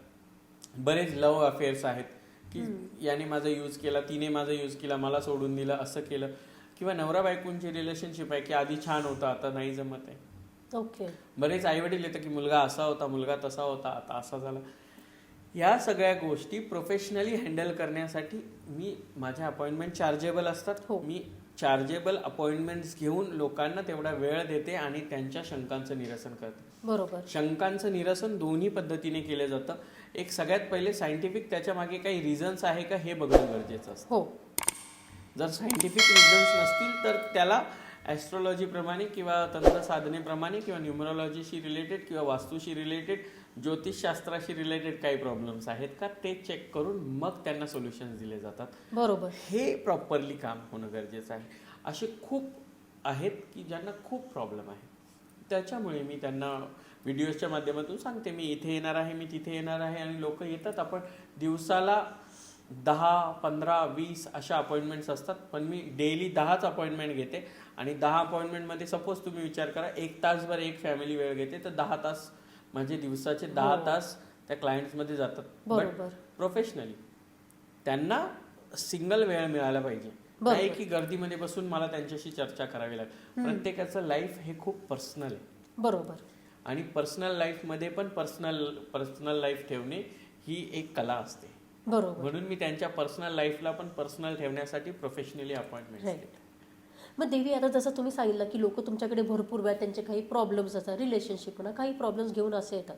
बरेच लव्ह अफेअर्स आहेत की याने माझा यूज केला, तिने माझा यूज केला, मला सोडून दिलं, असं केलं. किंवा नवरा बायकोंची रिलेशनशिप आहे की आधी छान होता, आता नाही जमत आहे. ओके. बरेच आईवडील येतं की मुलगा असा होता, मुलगा तसा होता, आता असा झाला. या सगळ्या गोष्टी प्रोफेशनली हँडल करण्यासाठी मी, माझ्या अपॉइंटमेंट चार्जेबल असतात. हो. मी चार्जेबल अपॉइंटमेंट्स घेऊन लोकांना तेवढा वेळ देते आणि त्यांच्या शंकांचं निरसन करते. बरोबर. शंकांचं निरसन दोन्ही पद्धतीने केलं जातं. एक सगळ्यात पहिले सायंटिफिक त्याच्या मागे काही रिझन्स आहे का हे बघणं गरजेचं असतं. हो. जर सायंटिफिक रिझन्स नसतील तर त्याला ॲस्ट्रॉलॉजीप्रमाणे किंवा तंत्र साधनेप्रमाणे किंवा न्यूमरॉलॉजीशी रिलेटेड किंवा वास्तूशी रिलेटेड, ज्योतिषशास्त्राशी रिलेटेड काही प्रॉब्लेम्स आहेत का ते चेक करून मग त्यांना सोल्युशन्स दिले जातात. बरोबर. हे प्रॉपरली काम होणं गरजेचं आहे. असे खूप आहेत की ज्यांना खूप प्रॉब्लेम आहे. त्याच्यामुळे मी त्यांना व्हिडिओच्या माध्यमातून सांगते मी इथे येणार आहे, मी तिथे येणार आहे. आणि लोक येतात. आपण दिवसाला 10, 15, 20 अशा अपॉइंटमेंट्स असतात. पण मी डेली 10च अपॉइंटमेंट घेते. आणि 10 अपॉइंटमेंटमध्ये सपोज तुम्ही विचार करा 1 तासभर एक फॅमिली वेळ घेते, तर 10 तास म्हणजे दिवसाचे 10 तास त्या क्लायंट्समध्ये जातात. बट प्रोफेशनली त्यांना सिंगल वेळ मिळाला पाहिजे. नाही की गर्दीमध्ये बसून मला त्यांच्याशी चर्चा करावी लागेल. प्रत्येकाचं लाईफ हे खूप पर्सनल आहे. बरोबर. आणि पर्सनल लाईफमध्ये पण पर्सनल लाईफ ठेवणे ही एक कला असते. बरोबर. म्हणून मी त्यांच्या पर्सनल लाईफला पण पर्सनल ठेवण्यासाठी प्रोफेशनली अपॉइंटमेंट घेते. मग देवी, आता जसं तुम्ही सांगितलं की लोक तुमच्याकडे भरपूर वेळा त्यांचे काही प्रॉब्लेम्स असतात, रिलेशनशिप म्हणा, काही प्रॉब्लेम्स घेऊन असे येतात.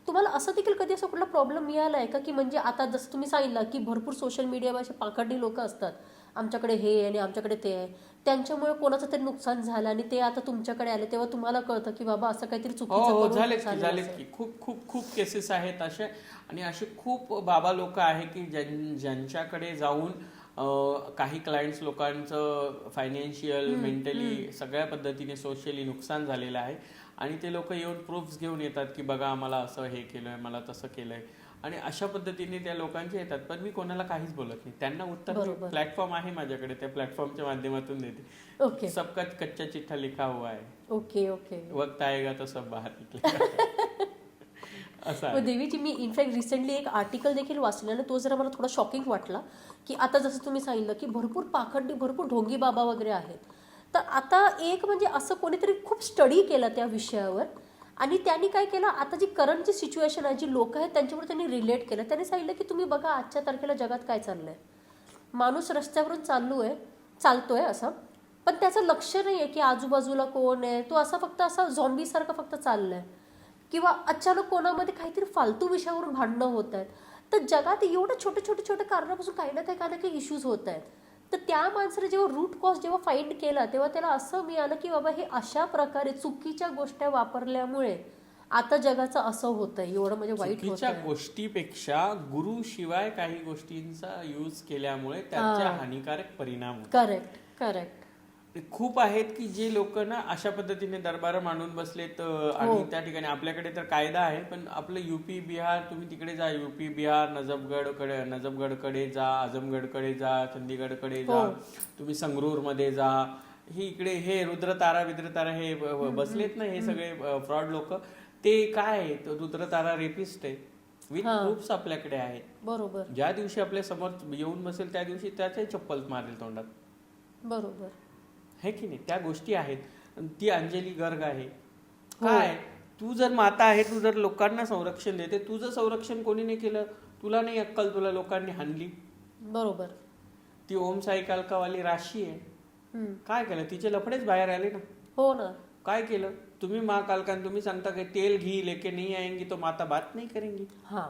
तुम्हाला असं देखील कधी असं कुठला प्रॉब्लेम मिळाला आहे का की म्हणजे आता जसं तुम्ही सांगितलं की भरपूर सोशल मीडियावर असे पाखंडी लोक असतात, आमच्याकडे हे आहे आणि आमच्याकडे ते आहे, त्यांच्यामुळे कोणाचं तरी नुकसान झालं आणि ते आता तुमच्याकडे आले तेव्हा तुम्हाला कळतं की बाबा असं काहीतरी चुकीचं झालेत की खूप खूप खूप केसेस आहेत असे. आणि असे खूप बाबा लोक आहे की ज्यांच्याकडे जाऊन काही क्लायंट्स लोकांचं फायनान्शियल, मेंटली, सगळ्या पद्धतीने सोशली नुकसान झालेलं आहे. आणि ते लोक येऊन प्रूफ्स घेऊन येतात की बघा आम्हाला असं हे केलंय, मला तसं केलंय. आणि अशा पद्धतीने त्या लोकांचे येतात. पण मी कोणाला काहीच बोलत नाही. त्यांना उत्तर प्लॅटफॉर्म आहे माझ्याकडे, त्या प्लॅटफॉर्मच्या माध्यमातून देते. ओके. सबका कच्चा चिठ्ठा लिखा हुआ है. ओके. ओके. वक्त आएगा तो सब बाहर निकलेगा. असं मग आहे. देवीची मी इनफॅक्ट रिसेंटली एक आर्टिकल देखील वाचलेला, तो जरा मला थोडा शॉकिंग वाटला, की आता जसं तुम्ही सांगितलं की भरपूर पाखंडी, भरपूर ढोंगी बाबा वगैरे आहेत. तर आता एक म्हणजे असं कोणीतरी खूप स्टडी केला त्या विषयावर, आणि त्यांनी काय केलं, आता जी करंट जी सिच्युएशन आहे, जी लोक आहेत त्यांच्यावर त्यांनी रिलेट केलं. त्यांनी सांगितलं की तुम्ही बघा आजच्या तारखेला जगात काय चाललंय. माणूस रस्त्यावरून चालतोय असं, पण त्याचं लक्ष नाही आहे की आजूबाजूला कोण आहे. तो असा फक्त असा झॉम्बीसारखा फक्त चाललाय, किंवा अचानक कोणामध्ये काहीतरी फालतू विषयावरून भांडणं होत आहेत. तर जगात एवढं छोटे कारणापासून काही ना काही इश्यूज होत आहेत. तर त्या माणसाने जेव्हा रूट कॉज जेव्हा फाइंड केला, तेव्हा त्याला असं मिळालं की बाबा हे अशा प्रकारे चुकीच्या गोष्टी वापरल्यामुळे आता जगाचं असं होतंय, एवढं म्हणजे वाईट चुकीच्या होतंय. गोष्टीपेक्षा गुरु शिवाय काही गोष्टींचा यूज केल्यामुळे त्याचे हानिकारक परिणाम होतात. करेक्ट. खूप आहेत की जे लोक ना अशा पद्धतीने दरबार मांडून बसलेत. आणि त्या ठिकाणी आपल्याकडे तर कायदा आहे, पण आपलं युपी बिहार, तुम्ही तिकडे जा, युपी बिहार, नजफगडकडे जा, आझमगडकडे जा, चंदीगडकडे जा, तुम्ही संगरूर मध्ये जा, हे इकडे हे रुद्रतारा हे बसलेत ना, हे सगळे फ्रॉड लोक. ते काय आहेत, रुद्रतारा रेपिस्ट आहे, विथ प्रूफ्स आपल्याकडे आहेत. बरोबर. ज्या दिवशी आपल्या समोर येऊन बसेल त्या दिवशी त्याचे चप्पल मारेल तोंडात. बरोबर है की नाही, त्या गोष्टी आहेत. ती अंजली गर्ग आहे. काय तू जर माता आहे, तू जर लोकांना संरक्षण देते, तुझं संरक्षण कोणी नाही केलं, तुला नाही अक्कल, तुला लोकांनी हाणली. बरोबर. ती ओम साई कालकावाली राशी आहे. काय केलं, तिचे लफडेच बाहेर आले ना. हो ना. काय केलं तुम्ही महाकालकान, तुम्ही सांगता की तेल घी लेके नहीं आएंगी तो माता बात नहीं करेंगी. हा,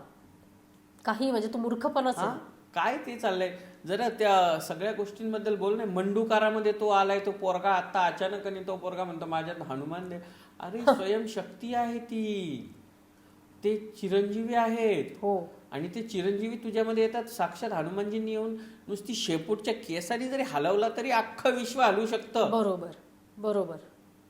काही म्हणजे तो मूर्खपणाच आहे. काय ते चाललंय. जरा त्या सगळ्या गोष्टींबद्दल बोल नाही. मंडूकारामध्ये तो आलाय, तो पोरगा आता अचानक, आणि तो पोरगा म्हणतो माझ्यात हनुमान दे. अरे स्वयं शक्ती आहे ती, ते चिरंजीवी आहेत. हो. आणि ते चिरंजीवी तुझ्यामध्ये येतात. साक्षात हनुमानजींनी येऊन नुसती शेपूटच्या केसारी जरी हलवला तरी अख्खं विश्व हलवू शकतं. बरोबर.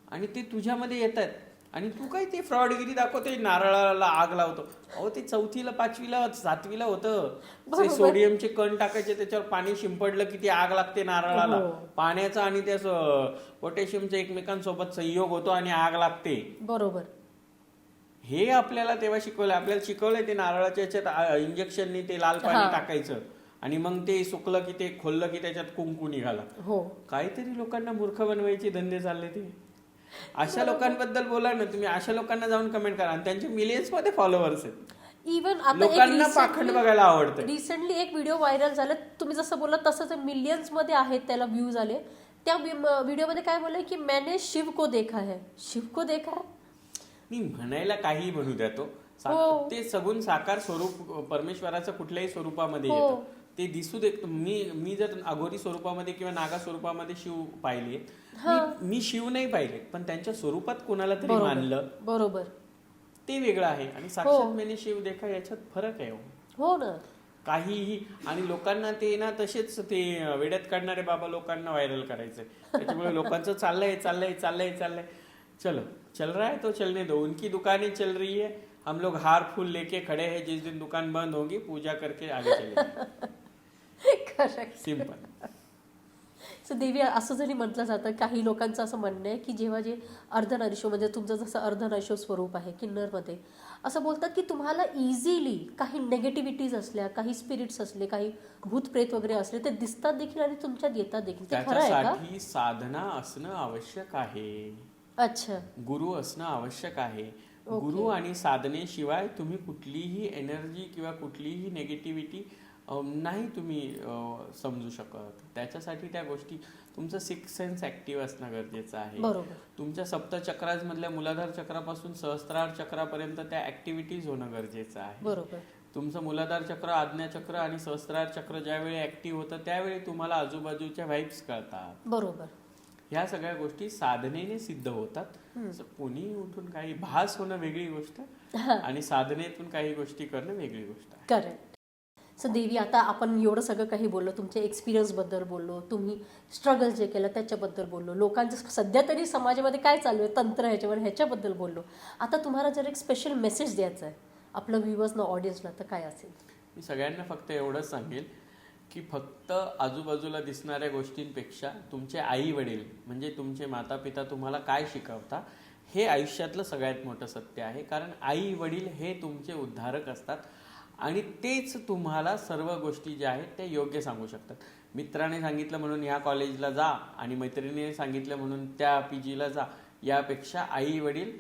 आणि ते तुझ्यामध्ये येत आहेत, आणि तू काय ते फ्रॉडगिरी दाखवते, नारळाला आग लावतो. अहो ते 4ला 5ला 7वीला होतं. सोडियमचे कण टाकायचे, त्याच्यावर पाणी शिंपडलं की ती आग लागते नारळाला. पाण्याचा आणि त्या पोटॅशियमचा एकमेकांसोबत संयोग होतो आणि आग लागते. बरोबर. हे आपल्याला तेव्हा शिकवलं. आपल्याला शिकवलंय ते नारळाच्या याच्यात इंजेक्शननी ते लाल पाणी टाकायचं, आणि मग ते सुकलं की ते खोललं की त्याच्यात कुंकू निघाला. हो. काहीतरी लोकांना मूर्ख बनवायचे धंदे चालले ते. अशा लोकांबद्दल बोला ना तुम्ही. अशा लोकांना जाऊन कमेंट करा, आणि त्यांचे मिलियन्स मध्ये फॉलोअर्स आहेत. इव्हन लोकांना पाखंड बघायला आवडतं. रिसेंटली एक व्हिडिओ व्हायरल झाला, तुम्ही जसं बोलला तसंच मिलियन्स मध्ये आहेत, त्याला व्ह्यूज आले. त्या व्हिडिओमध्ये काय बोलले की मैंने शिव को देखा है. मी म्हणायला काही म्हणू द्या, तो ते सगुण साकार स्वरूप परमेश्वराचं कुठल्याही स्वरूपामध्ये येतं. ते दिसू दे. मी जर अघोरी स्वरूपामध्ये किंवा नागा स्वरूपामध्ये शिव पाहिले, मी शिव नाही पाहिले, पण त्यांच्या स्वरूपात कोणाला तरी मानलं. बरोबर. ते वेगळं आहे. आणि साक्षात मैंने शिव देखा याच्यात फरक आहे. हो ना. काहीही. आणि लोकांना ते ना तसेच ते वेड्यात काढणारे बाबा लोकांना व्हायरल करायचंय. त्याच्यामुळे लोकांचं चाललंय. चलो चल रहा है तो चलने दो. उनकी दुकानें चल रही है, हम लोग हार फूल लेके खड़े हैं. जिस दिन दुकान बंद होगी पूजा करके आगे चलेंगे. करेक्ट. सिंपल. सो देवी, असं जरी म्हटलं जातं, काही लोकांचं असं म्हणणं आहे की जेव्हा जे अर्धनारीश्वर, म्हणजे तुमचं जसं अर्धनारीश्वर स्वरूप आहे किन्नरमध्ये, असं बोलतात की तुम्हाला इझिली काही नेगेटिव्हिटीज असल्या, काही स्पिरिट्स असले, काही भूत प्रेत वगैरे असले, ते दिसतात देखील आणि तुमच्यात येतात देखील. ते खरं आहे का? त्याच्यासाठी साधना असणं आवश्यक आहे. अच्छा. गुरु असणं आवश्यक आहे. गुरु आणि साधनेशिवाय तुम्ही कुठलीही एनर्जी किंवा कुठलीही नेगेटिव्हिटी नाही तुम्ही समजू शकत. त्याच्यासाठी त्या गोष्टी, तुमचं 6th सेन्स ऍक्टिव्ह असणं गरजेचं आहे. तुमच्या सप्तचक्राज मधल्या मूलाधार चक्रापासून सहस्त्रार चक्रापर्यंत त्या ऍक्टिव्हिटीज होणं गरजेचं आहे. तुमचं मूलाधार चक्र, आज्ञा चक्र आणि सहस्त्रार चक्र ज्यावेळी ऍक्टिव्ह होतं त्यावेळी तुम्हाला आजूबाजूच्या व्हाइब्स कळतात. बरोबर. ह्या सगळ्या गोष्टी साधनेने सिद्ध होतात. कोणी उठून काही भास होणं वेगळी गोष्ट, आणि साधनेतून काही गोष्टी करणं वेगळी गोष्ट आहे. करेक्ट. सो देवी, आता आपण एवढं सगळं काही बोललो, तुमच्या एक्सपिरियन्स बद्दल बोललो, तुम्ही स्ट्रगल जे केलं त्याच्याबद्दल बोललो, लोकांचं सध्या तरी समाजामध्ये काय चालू आहे तंत्र ह्याच्याबद्दल बोललो. आता तुम्हाला जर एक स्पेशल मेसेज द्यायचा आहे आपल्या व्ह्युअर्सना, ऑडियन्सला, तर काय असेल? मी सगळ्यांना फक्त एवढंच सांगेल की फक्त आजूबाजूला दिसणाऱ्या गोष्टींपेक्षा तुमचे आई वडील, म्हणजे तुमचे माता पिता तुम्हाला काय शिकवता हे आयुष्यातलं सगळ्यात मोठं सत्य आहे. कारण आई वडील हे तुमचे उद्धारक असतात आणि तेच तुम्हाला सर्व गोष्टी ज्या आहेत त्या योग्य सांगू शकतात. मित्राने सांगितलं म्हणून ह्या कॉलेजला जा आणि मैत्रिणीने सांगितलं म्हणून त्या PGला जा, यापेक्षा आई वडील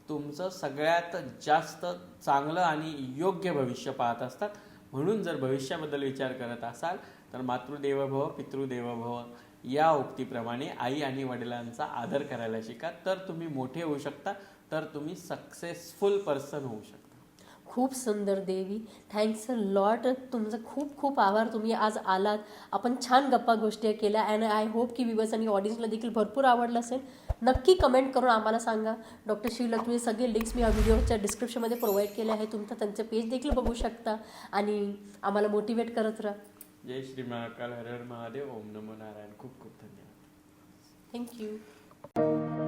तुमचं सगळ्यात जास्त चांगलं आणि योग्य भविष्य पाहत असतात. म्हणून जर भविष्याबद्दल विचार करत असाल तर मातृदेवो भव पितृदेवो भव या उक्तीप्रमाणे आई आणि वडिलांचा आदर करायला शिका. तर तुम्ही मोठे होऊ शकता, तर तुम्ही सक्सेसफुल पर्सन होऊ शकता. खूप सुंदर देवी, थँक्स अ लॉट. तुमचं खूप खूप आभार, तुम्ही आज आलात, आपण छान गप्पा गोष्टी केल्या. अँड आय होप की व्ह्यूअर्स आणि ऑडियन्सला देखील भरपूर आवडलं असेल. नक्की कमेंट करून आम्हाला सांगा. डॉक्टर शिवलक्ष्मी सगळे लिंक्स मी या व्हिडिओच्या डिस्क्रिप्शनमध्ये प्रोव्हाइड केले आहे. तुमचं त्यांचं पेज देखील बघू शकता आणि आम्हाला मोटिवेट करत राहा. जय श्री महाकाल. हर हर महादेव. ओम नमो नारायण. खूप खूप धन्यवाद. थँक्यू.